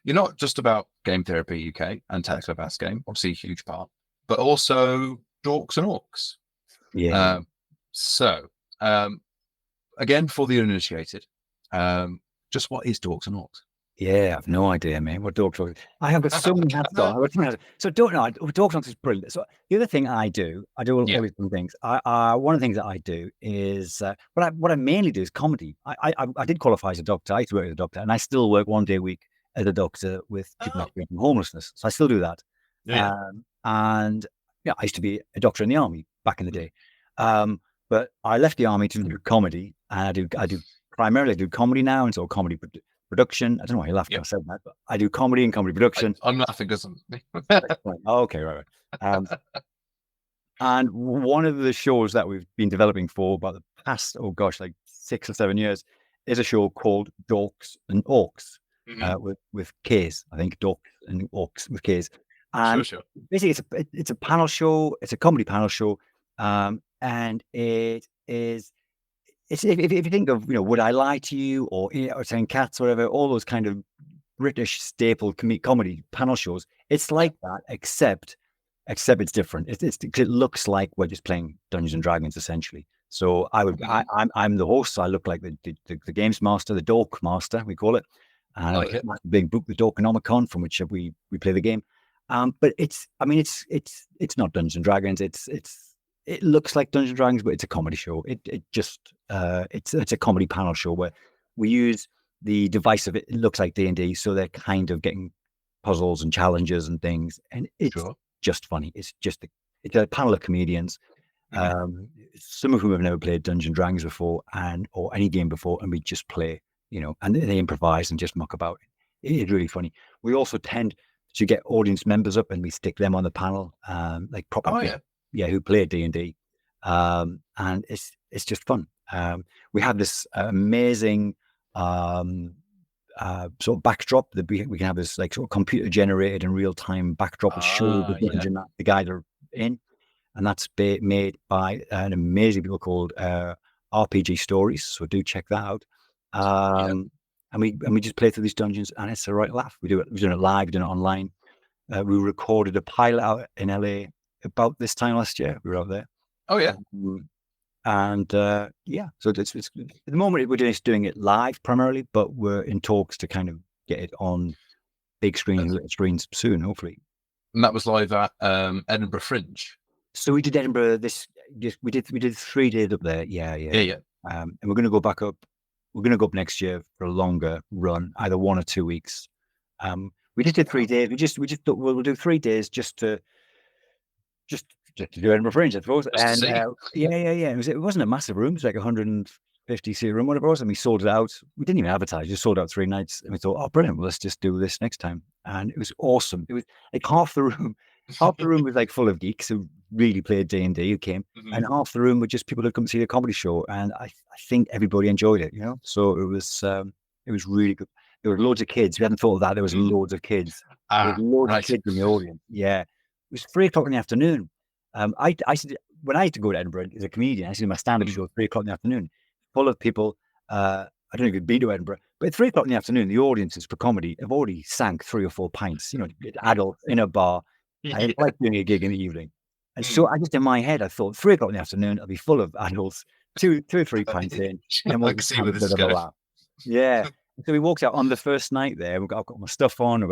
you're not just about Game Therapy UK and Tactical Advanced Game, obviously a huge part, but also Dorks and Orks. Yeah. Again, for the uninitiated, just what is Dorks and Orks? Yeah, I have no idea, man. What Dorks are. I have got so many hats on. So Dorks and Orks is brilliant. So the other thing I do all these different things. One of the things that I do is what I mainly do is comedy. I did qualify as a doctor. I used to work as a doctor, and I still work 1 day a week as a doctor with people from homelessness. So I still do that. And I used to be a doctor in the army back in the day. But I left the army to do comedy, and I do primarily do comedy now, and so comedy production. I don't know why you laughed when I said that, but I do comedy and comedy production. I'm laughing because okay, right. And one of the shows that we've been developing for about the past, like 6 or 7 years, is a show called Dorks and Orks, with K's, I think, Dorks and Orks with K's. And Sure. basically, it's a panel show. It's a comedy panel show, and it is. It's if you think of, Would I Lie to You, or Saying Cats, or whatever, all those kind of British staple comedy panel shows. It's like that, except it's different. It looks like we're just playing Dungeons and Dragons essentially. So I'm the host. So I look like the games master, the dork master, we call it. And like it. Big book, the Dorkonomicon, from which we play the game. But it's not Dungeons and Dragons. It looks like Dungeons and Dragons, but it's a comedy show. It's a comedy panel show where we use the device of it. It looks like D&D, so they're kind of getting puzzles and challenges and things, and it's just funny. It's a panel of comedians, some of whom have never played Dungeons and Dragons before, or any game before, and we just play, and they improvise and just muck about. It's really funny. We also tend to get audience members up, and we stick them on the panel, like proper who play D&D, and it's just fun. We have this amazing sort of backdrop that we can have this like sort of computer generated and real time backdrop of show the dungeon that the guys are in, and that's made by an amazing people called RPG Stories. So do check that out. And we just play through these dungeons, and it's a right laugh. We're doing it live, we're doing it online. We recorded a pilot out in LA about this time last year. We were out there. Oh yeah. And so it's at the moment we're doing it live primarily, but we're in talks to kind of get it on big screens soon, hopefully. And that was live at Edinburgh Fringe. So we did Edinburgh. We did 3 days up there. Yeah. And we're going to go back up. We're going to go up next year for a longer run, either 1 or 2 weeks. We just did 3 days. We just thought we'll do 3 days just to do Edinburgh Fringe, I suppose. And it wasn't a massive room. It was like 150 seat room, whatever it was, and we sold it out. We didn't even advertise; just sold out 3 nights. And we thought, oh, brilliant! Well, let's just do this next time. And it was awesome. It was like half the room was like full of geeks who really played D&D who came, and half the room were just people who come to see a comedy show. And I think everybody enjoyed it. So it was really good. There were loads of kids. We hadn't thought of that. There was loads of kids. There was loads of kids in the audience. Yeah, it was 3:00 in the afternoon. When I used to go to Edinburgh as a comedian, I used to do my stand-up show at 3:00 in the afternoon, full of people. I don't know if you'd been to Edinburgh, but at 3:00 in the afternoon, the audiences for comedy have already sank 3 or 4 pints. Adults in a bar. I like doing a gig in the evening, and so I just in my head I thought 3:00 in the afternoon, I'll be full of adults, 2 or 3 pints in, and we'll see where this is going. Yeah. So we walked out on the first night there. I've got my stuff on.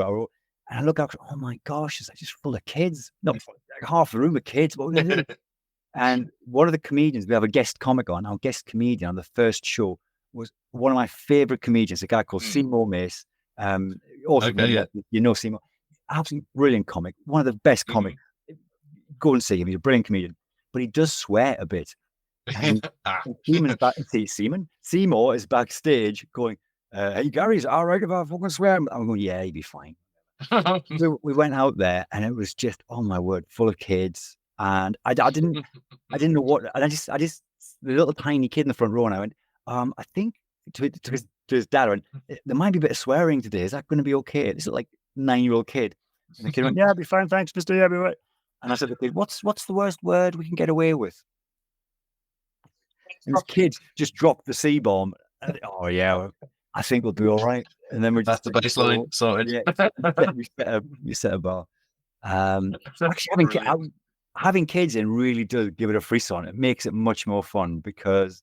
And I look out, oh my gosh, it's just full of kids. Not like half the room of kids. What was it? And one of the comedians, we have a guest comic on. Our guest comedian on the first show was one of my favorite comedians, a guy called Seymour Mace. Seymour, absolutely brilliant comic, one of the best comics. Go and see him; he's a brilliant comedian, but he does swear a bit. And Seymour is backstage going, "Hey Gary, is it all right if I fucking swear?" I'm going, "Yeah, he'd be fine." So we went out there, and it was just, oh my word, full of kids, and I didn't know what, and I just the little tiny kid in the front row, and I went, I think to his dad, I went, there might be a bit of swearing today. Is that going to be okay? This is like 9-year-old kid, and the kid went, "Yeah, I'll be fine, thanks, Mister. Yeah, I'll be right." And I said to the kid, "What's the worst word we can get away with?" And this kid just dropped the C-bomb. Oh yeah, I think we'll be all right. And then that's the baseline. Sorry. Yeah, you set a bar. Actually, having kids in really does give it a frisson. It makes it much more fun because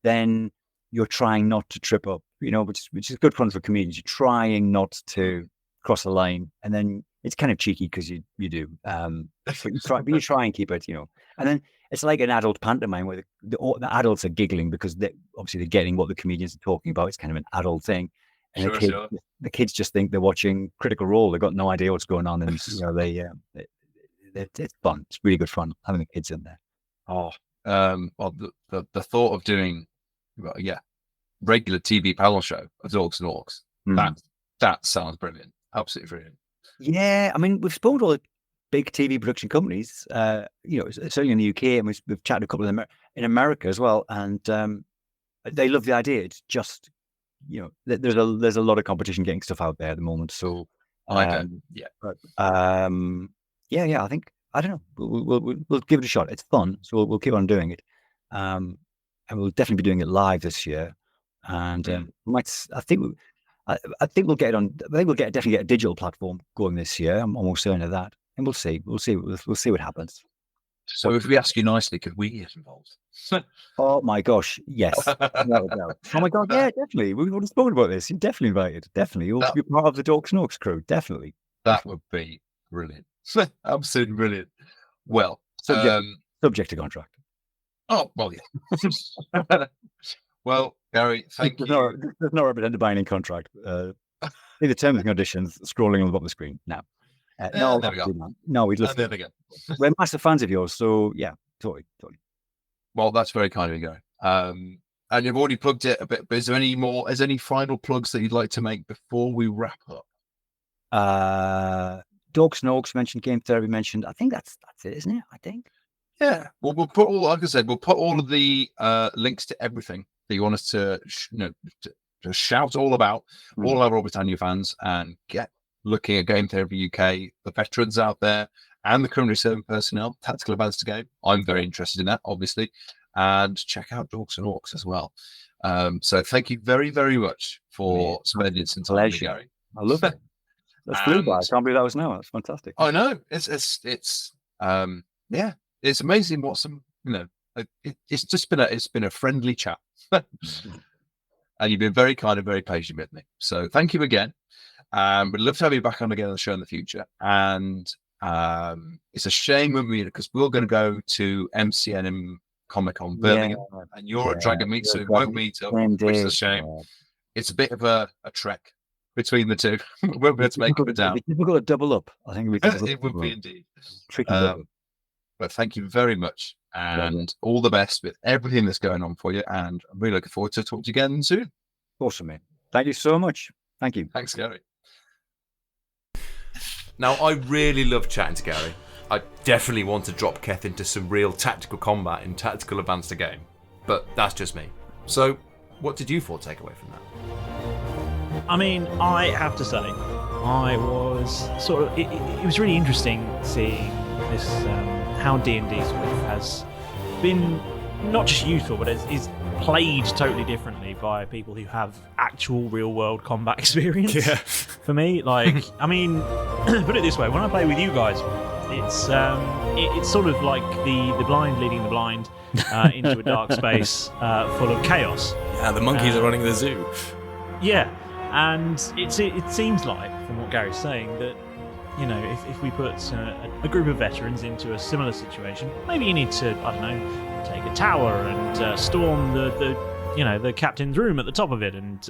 then you're trying not to trip up, which is good fun for comedians. You're trying not to cross the line, and then it's kind of cheeky because you do. But you try and keep it, And then it's like an adult pantomime where the adults are giggling because they're getting what the comedians are talking about. It's kind of an adult thing. And the kids just think they're watching Critical Role. They've got no idea what's going on. And it's fun. It's really good fun having the kids in there. Well, the thought of doing, regular TV panel show of Dorks and Orks, that sounds brilliant. Absolutely brilliant. Yeah, I mean, we've spoken to big TV production companies, certainly in the UK, and we've chatted to a couple of them in America as well, and they love the idea. It's just, there's a lot of competition getting stuff out there at the moment. So, yeah. I think, I don't know, we'll give it a shot. It's fun, so we'll keep on doing it, and we'll definitely be doing it live this year. And I think we'll get it on. I think we'll definitely get a digital platform going this year. I'm almost certain of that, and we'll see what happens. So if we ask you nicely, could we get involved? Oh my gosh, yes. Oh my god, yeah, definitely. We've already spoken about this. You're definitely invited. Definitely, you'll be part of the Dorks and Orks crew. Definitely. That would be brilliant. Absolutely brilliant. Well, subject to contract. Oh well, yeah. Well, Gary, thank you. There's no represented by any contract. In the terms and conditions, scrolling on the bottom of the screen now. No, there we go. No, we'd love. There we go. We're massive fans of yours, so yeah, totally. Well, that's very kind of you, Gary. And you've already plugged it a bit, but is there any final plugs that you'd like to make before we wrap up? Dorks and Orks mentioned, Game Therapy mentioned. I think that's it, isn't it? I think. Yeah. Well, we'll put all, like I said, we'll put all of the links to everything that you want us to, to shout all about, all our Roll Britannia fans, and get looking at Game Therapy UK, the veterans out there, and the currently serving personnel, Tactical Advanced Game. I'm very interested in that, obviously. And check out Dorks and Orks as well. So thank you very, very much for spending some time with Gary. I love it. That's flew by. I can't believe that was now. That's fantastic. I know. It's it's amazing what some, it's been a friendly chat. And you've been very kind and very patient with me. So thank you again. We'd love to have you back on again on the show in the future. And it's a shame because we're going to go to MCN Comic-Con Birmingham, and you're at Dragon Meet, so we won't meet up, which is a shame. It's a bit of a trek between the two. We won't be able to make it down. We've got to double up. I think it would be indeed. But thank you very much, and all the best with everything that's going on for you. And I'm really looking forward to talk to you again soon. Awesome, man. Thank you so much. Thank you. Thanks, Gary. Now, I really love chatting to Gary. I definitely want to drop Keth into some real tactical combat in Tactical Advanced Game, but that's just me. So, what did you four take away from that? I mean, I have to say, I was sort of. It was really interesting seeing this how D&D sort of has been not just useful, but is played totally differently by people who have actual real-world combat experience. Yeah. For me, I mean, put it this way: when I play with you guys, it's sort of like the blind leading the blind into a dark space full of chaos. Yeah, the monkeys are running the zoo. Yeah, and it seems like, from what Gary's saying, that if we put a group of veterans into a similar situation, maybe you need to, I don't know, take a tower and storm the captain's room at the top of it, and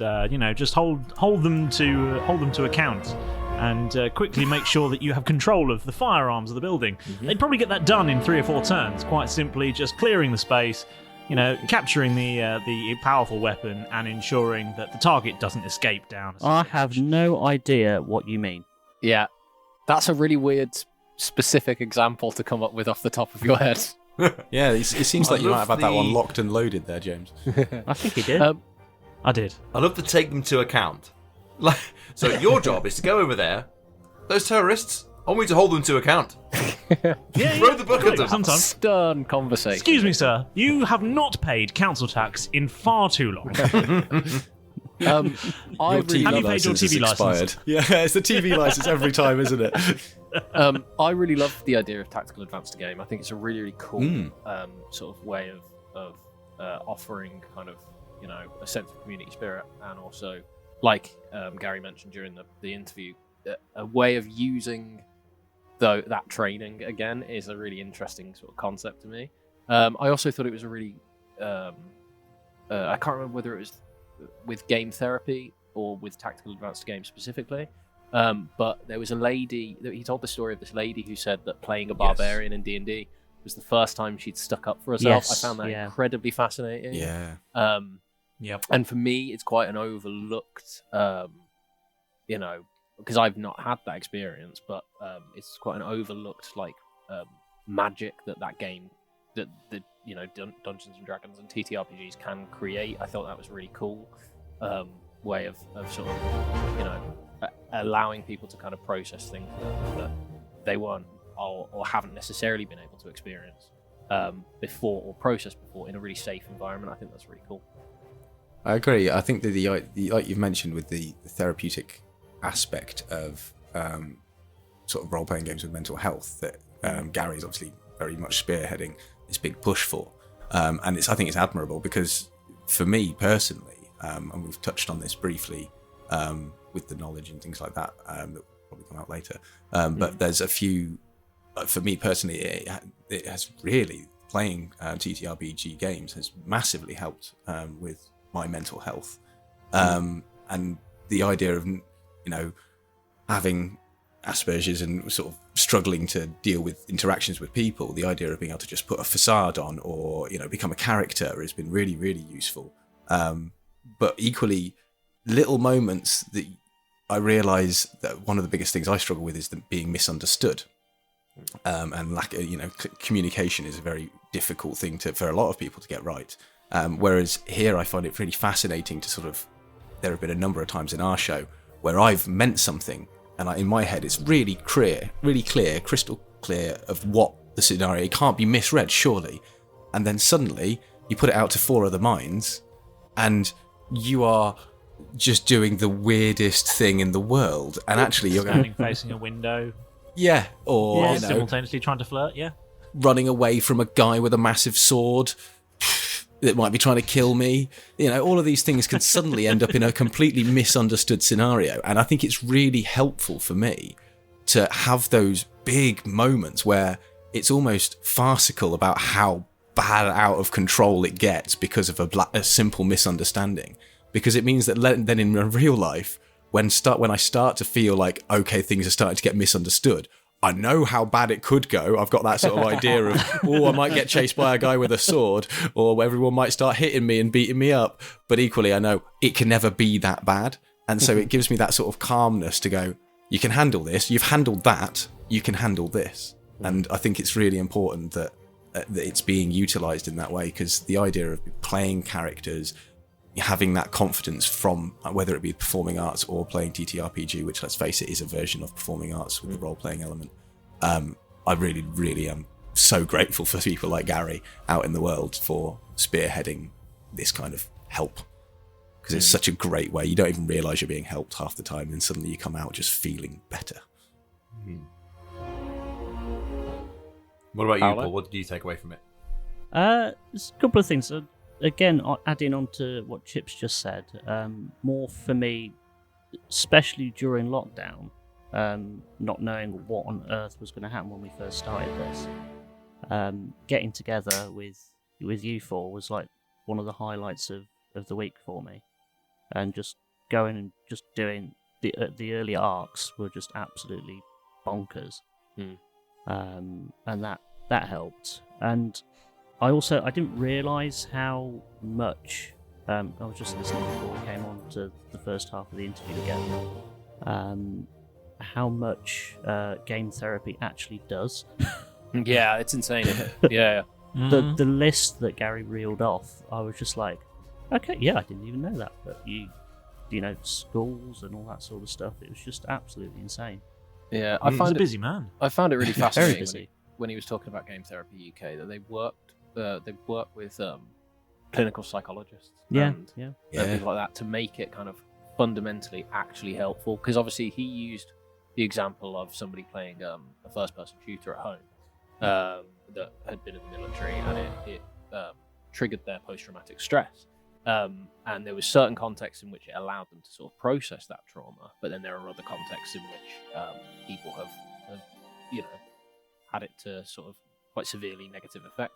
just hold them to account. And quickly make sure that you have control of the firearms of the building. Mm-hmm. They'd probably get that done in 3 or 4 turns, quite simply just clearing the space, capturing the powerful weapon and ensuring that the target doesn't escape down. I have no idea what you mean. Yeah, that's a really weird, specific example to come up with off the top of your head. Yeah, it seems like you might have had that one locked and loaded there, James. I think he did. I did. I love to take them to account. So your job is to go over there. Those terrorists, I want you to hold them to account. Throw the book at them. Sometimes. Stern conversation. Excuse me, sir. You have not paid council tax in far too long. Have you paid your TV license? Yeah, it's the TV license every time, isn't it? I really love the idea of Tactical Advanced Game. I think it's a really, really cool sort of way of offering kind of, a sense of community spirit, and also, like Gary mentioned during the interview, a way of using that training again is a really interesting sort of concept to me. I also thought it was a really I can't remember whether it was with Game Therapy or with Tactical Advanced Game specifically, but there was a lady he told the story of this lady who said that playing a barbarian in D&D was the first time she'd stuck up for herself. Yes, I found that incredibly fascinating. Yeah. And for me, it's quite an overlooked, because I've not had that experience, but it's quite an overlooked magic that game, that the Dungeons and Dragons and TTRPGs can create. I thought that was really cool way of sort of allowing people to kind of process things that they weren't or haven't necessarily been able to experience before or process before in a really safe environment. I think that's really cool. I agree. I think that the like you've mentioned with the therapeutic aspect of sort of role-playing games with mental health that Gary's obviously very much spearheading this big push for, and I think it's admirable, because for me personally, and we've touched on this briefly with the knowledge and things like that that will probably come out later, but there's a few, for me personally, it has really, playing TTRPG games has massively helped with my mental health, and the idea of having Asperger's and sort of struggling to deal with interactions with people, the idea of being able to just put a facade on or become a character has been really, really useful. But equally, little moments that I realise that one of the biggest things I struggle with is being misunderstood, and lack of communication is a very difficult thing for a lot of people to get right. Whereas here I find it really fascinating to there have been a number of times in our show where I've meant something, and in my head it's really clear, crystal clear of what the scenario, it can't be misread, surely. And then suddenly you put it out to 4 other minds and you are just doing the weirdest thing in the world, and actually you're standing facing a window. Yeah, or simultaneously trying to flirt, running away from a guy with a massive sword that might be trying to kill me. All of these things can suddenly end up in a completely misunderstood scenario. And I think it's really helpful for me to have those big moments where it's almost farcical about how bad out of control it gets because of a simple misunderstanding. Because it means that then in real life, when I start to feel like, okay, things are starting to get misunderstood, I know how bad it could go. I've got that sort of idea of, I might get chased by a guy with a sword, or everyone might start hitting me and beating me up. But equally, I know it can never be that bad. And so it gives me that sort of calmness to go, you can handle this. You've handled that. You can handle this. And I think it's really important that it's being utilised in that way, because the idea of playing characters, having that confidence from whether it be performing arts or playing TTRPG, which, let's face it, is a version of performing arts with the role-playing element. I really, really am so grateful for people like Gary out in the world for spearheading this kind of help, because it's such a great way. You don't even realise you're being helped half the time, and suddenly you come out just feeling better. What about you, Paul? What did you take away from it? There's a couple of things. Again, adding on to what Chip's just said, more for me, especially during lockdown, not knowing what on earth was going to happen when we first started this, getting together with you four was like one of the highlights of the week for me, and just going and just doing the early arcs were just absolutely bonkers, and that helped. And I didn't realise how much, I was just listening before we came on to the first half of the interview again, how much game therapy actually does. Yeah, it's insane. Yeah. The list that Gary reeled off, I was just like, okay, yeah, I didn't even know that. But schools and all that sort of stuff, it was just absolutely insane. Yeah, He's a busy man. I found it really fascinating Very busy. when he was talking about Game Therapy UK, that they work with clinical psychologists and things like that to make it kind of fundamentally actually helpful. Because obviously he used the example of somebody playing a first-person shooter at home that had been in the military, and it triggered their post-traumatic stress. And there was certain contexts in which it allowed them to sort of process that trauma, but then there are other contexts in which people have had it to sort of quite severely negative effect.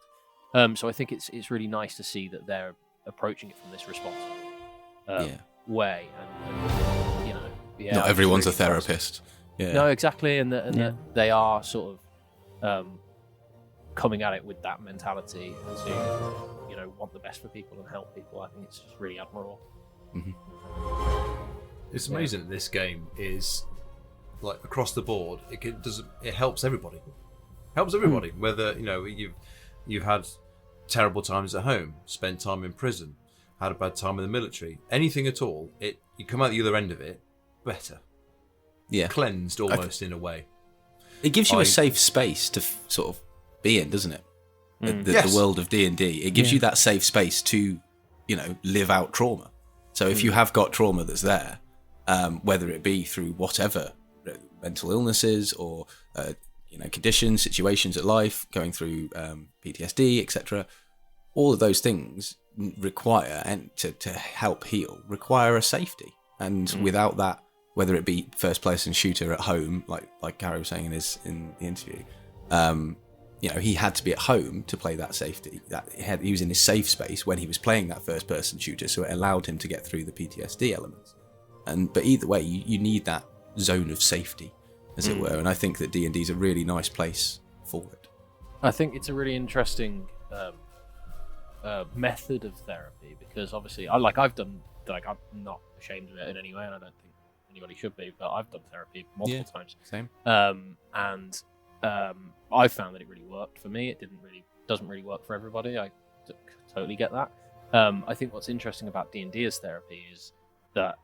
So I think it's really nice to see that they're approaching it from this responsive way, and not everyone's a therapist. Yeah. No, exactly, and that they are sort of coming at it with that mentality to want the best for people and help people. I think it's just really admirable. It's amazing that this game is like across the board, it helps everybody. Helps everybody. Whether you've had terrible times at home, spent time in prison, had a bad time in the military, anything at all, you come out the other end of it better. Yeah, cleansed almost in a way. It gives you a safe space to sort of be in, doesn't it? The world of D&D. It gives you that safe space to, live out trauma. So if you have got trauma that's there, whether it be through whatever mental illnesses or conditions, situations at life, going through PTSD, etc., all of those things require, and to help heal, require a safety. And without that, whether it be first person shooter at home, like Gary was saying in the interview, he had to be at home to play that safety. He was in his safe space when he was playing that first person shooter, so it allowed him to get through the PTSD elements. But either way, you need that zone of safety, as it were. And I think that D&D is a really nice place for it. I think it's a really interesting method of therapy, because obviously, I'm not ashamed of it in any way, and I don't think anybody should be, but I've done therapy multiple times. Same. I found that it really worked for me. It doesn't really work for everybody. I totally get that. I think what's interesting about D&D as therapy is that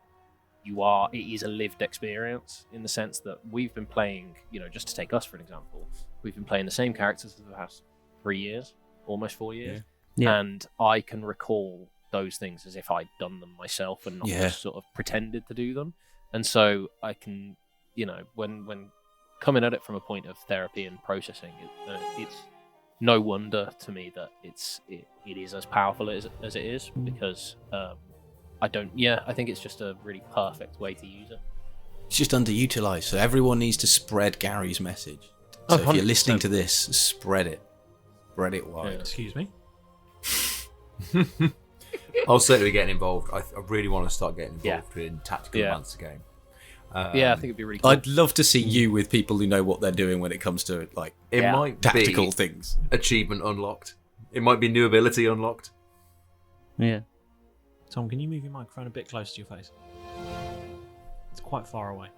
it is a lived experience, in the sense that we've been playing, just to take us for an example, we've been playing the same characters for the past 3 years, almost 4 years. Yeah. And I can recall those things as if I'd done them myself and not just sort of pretended to do them. And so I can, when coming at it from a point of therapy and processing, it's no wonder to me that it is as powerful as it is, because I think it's just a really perfect way to use it. It's just underutilized, so everyone needs to spread Gary's message. So if you're listening to this, spread it wide. Yeah. Excuse me. I'll certainly be getting involved. I really want to start getting involved in tactical advance game. I think it'd be really cool. I'd love to see you with people who know what they're doing when it comes to might tactical be things. Achievement unlocked. It might be new ability unlocked. Yeah. Tom, can you move your microphone a bit closer to your face? It's quite far away.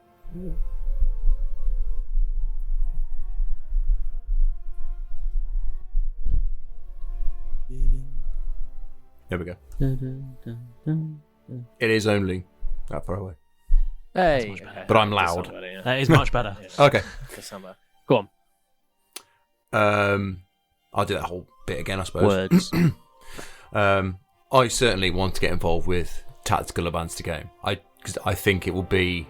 There we go. It is only that far away. Hey, but I'm loud. That is much better. Okay. Go on. I'll do that whole bit again, I suppose. Words. I certainly want to get involved with tactical advanced game. Because I think it will be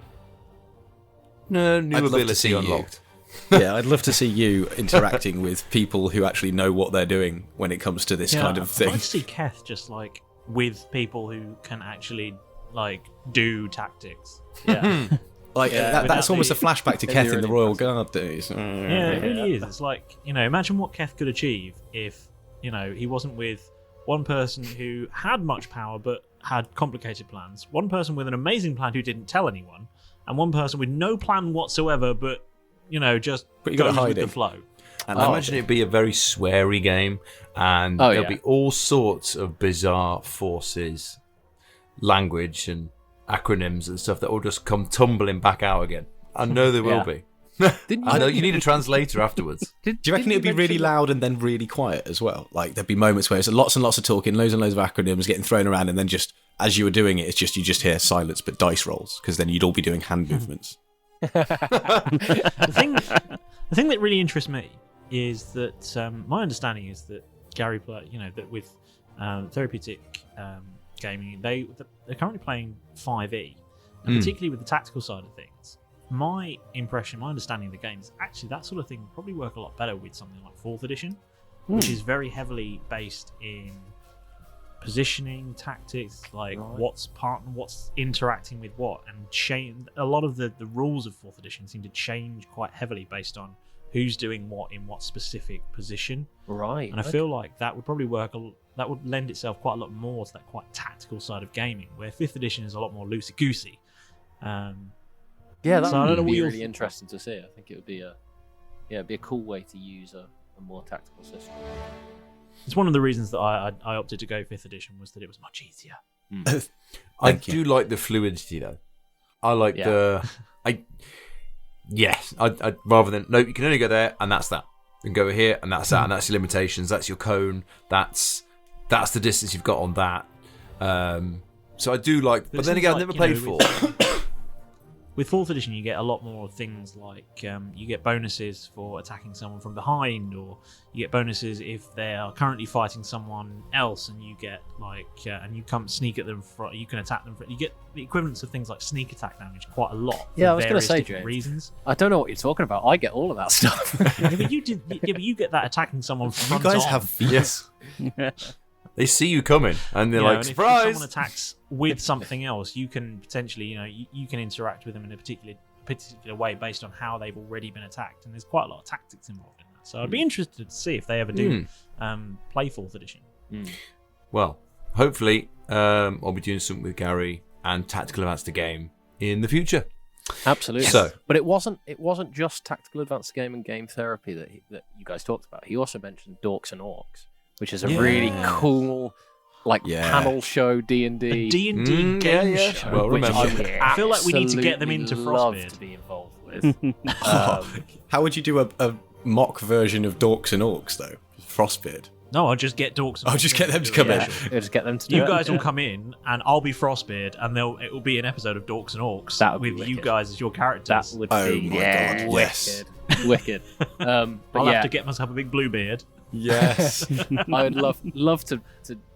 new ability unlocked. Yeah, I'd love to see you interacting with people who actually know what they're doing when it comes to this kind of thing. I'd like to see Keth just with people who can actually do tactics. Yeah. That's almost a flashback to Keth in the Royal Guard days. Yeah, it really is. It's imagine what Keth could achieve if, he wasn't with one person who had much power but had complicated plans, one person with an amazing plan who didn't tell anyone, and one person with no plan whatsoever but, just goes with the flow. And I imagine it'd be a very sweary game, and there'll be all sorts of bizarre forces, language and acronyms and stuff that will just come tumbling back out again. I know there will be. I know you need a translator afterwards. Do you reckon it'd be really loud and then really quiet as well? There'd be moments where it's lots and lots of talking, loads and loads of acronyms getting thrown around, and then just as you were doing it, you just hear silence but dice rolls, because then you'd all be doing hand movements. The thing that really interests me is that my understanding is that Gary, that with therapeutic gaming, they're currently playing 5e, and particularly with the tactical side of things. My understanding of the game is actually that sort of thing would probably work a lot better with something like 4th edition, which is very heavily based in positioning, tactics, what's interacting with what, and a lot of the rules of 4th edition seem to change quite heavily based on who's doing what in what specific position. Right. And I feel like that would probably that would lend itself quite a lot more to that quite tactical side of gaming, where 5th edition is a lot more loosey-goosey. That would be really interesting to see. I think it would be it'd be a cool way to use a more tactical system. It's one of the reasons that I opted to go 5th edition, was that it was much easier. I do like the fluidity though. I like Yes, I'd rather than no, you can only go there and that's that. You can go here and that's that, and that's your limitations. That's your cone. That's the distance you've got on that. So I do like, but then again, I've never played 4. With 4th edition, you get a lot more things like you get bonuses for attacking someone from behind, or you get bonuses if they are currently fighting someone else, and you get and you come sneak at them. You can attack them. You get the equivalents of things like sneak attack damage quite a lot. Yeah, I was going to say, James, reasons. I don't know what you're talking about. I get all of that stuff. But you get that attacking someone from You guys have yes. They see you coming, and they're like, and surprise! If someone attacks with something else, you can potentially, you can interact with them in a particular way based on how they've already been attacked. And there's quite a lot of tactics involved in that. So I'd be interested to see if they ever do play 4th edition. Well, hopefully, I'll be doing something with Gary and Tactical Advanced the Game in the future. Absolutely. So, but it wasn't just Tactical Advanced Game and Game Therapy that you guys talked about. He also mentioned Dorks and Orks, which is a really cool panel show D&D. D&D game show. Well, which remember. I feel like we need to get them into love Frostbeard. to be involved with. How would you do a mock version of Dorks and Orks though? Frostbeard. No, I'll just get Dorks. I'll just get them to come in. Just get them to do You it. guys will come in, and I'll be Frostbeard, and it will be an episode of Dorks and Orks That would be with you wicked. guys as your characters. That would Oh be my God, yes. wicked. But I'll yeah, have to get myself a big blue beard. Yes. I would love to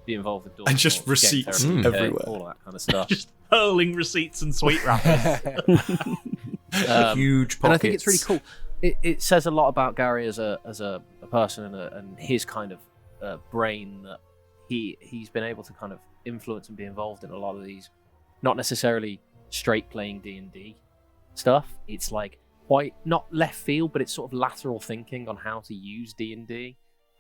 be involved with Dorks And just Orks, receipts Game Therapy, everywhere. all that kind of stuff. Just hurling receipts and sweet wrappers. Huge pockets. And I think it's really cool. It says a lot about Gary as a person and his kind of brain, that he's been able to kind of influence and be involved in a lot of these, not necessarily straight playing D&D stuff. It's like quite not left field, but it's sort of lateral thinking on how to use D&D.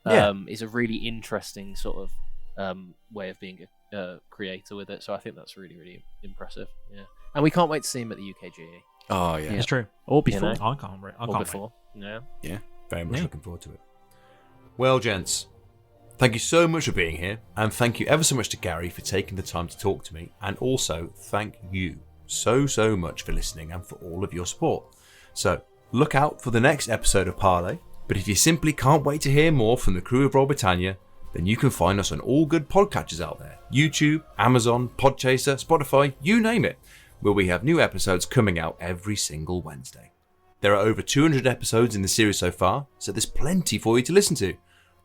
Is a really interesting sort of way of being a creator with it. So I think that's really, really impressive. Yeah, and we can't wait to see him at the UKGE. Oh yeah. It's true. Or before. You know? I can't wait. Yeah. Very much looking forward to it. Well, gents, thank you so much for being here, and thank you ever so much to Gary for taking the time to talk to me, and also thank you so much for listening and for all of your support. So look out for the next episode of Parley, but if you simply can't wait to hear more from the crew of Roll Britannia, then you can find us on all good podcatchers out there: YouTube, Amazon, Podchaser, Spotify, you name it, where we have new episodes coming out every single Wednesday. There are over 200 episodes in the series so far, so there's plenty for you to listen to.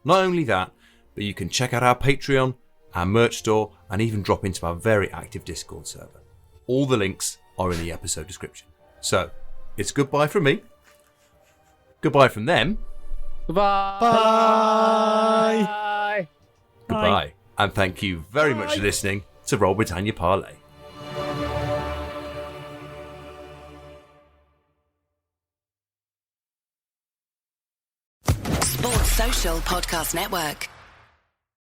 Not only that, but you can check out our Patreon, our merch store, and even drop into our very active Discord server. All the links are in the episode description. So, it's goodbye from me. Goodbye from them. Goodbye. Bye. Goodbye. And thank you very much for listening to Roll Britannia Parley. Sports Social Podcast Network.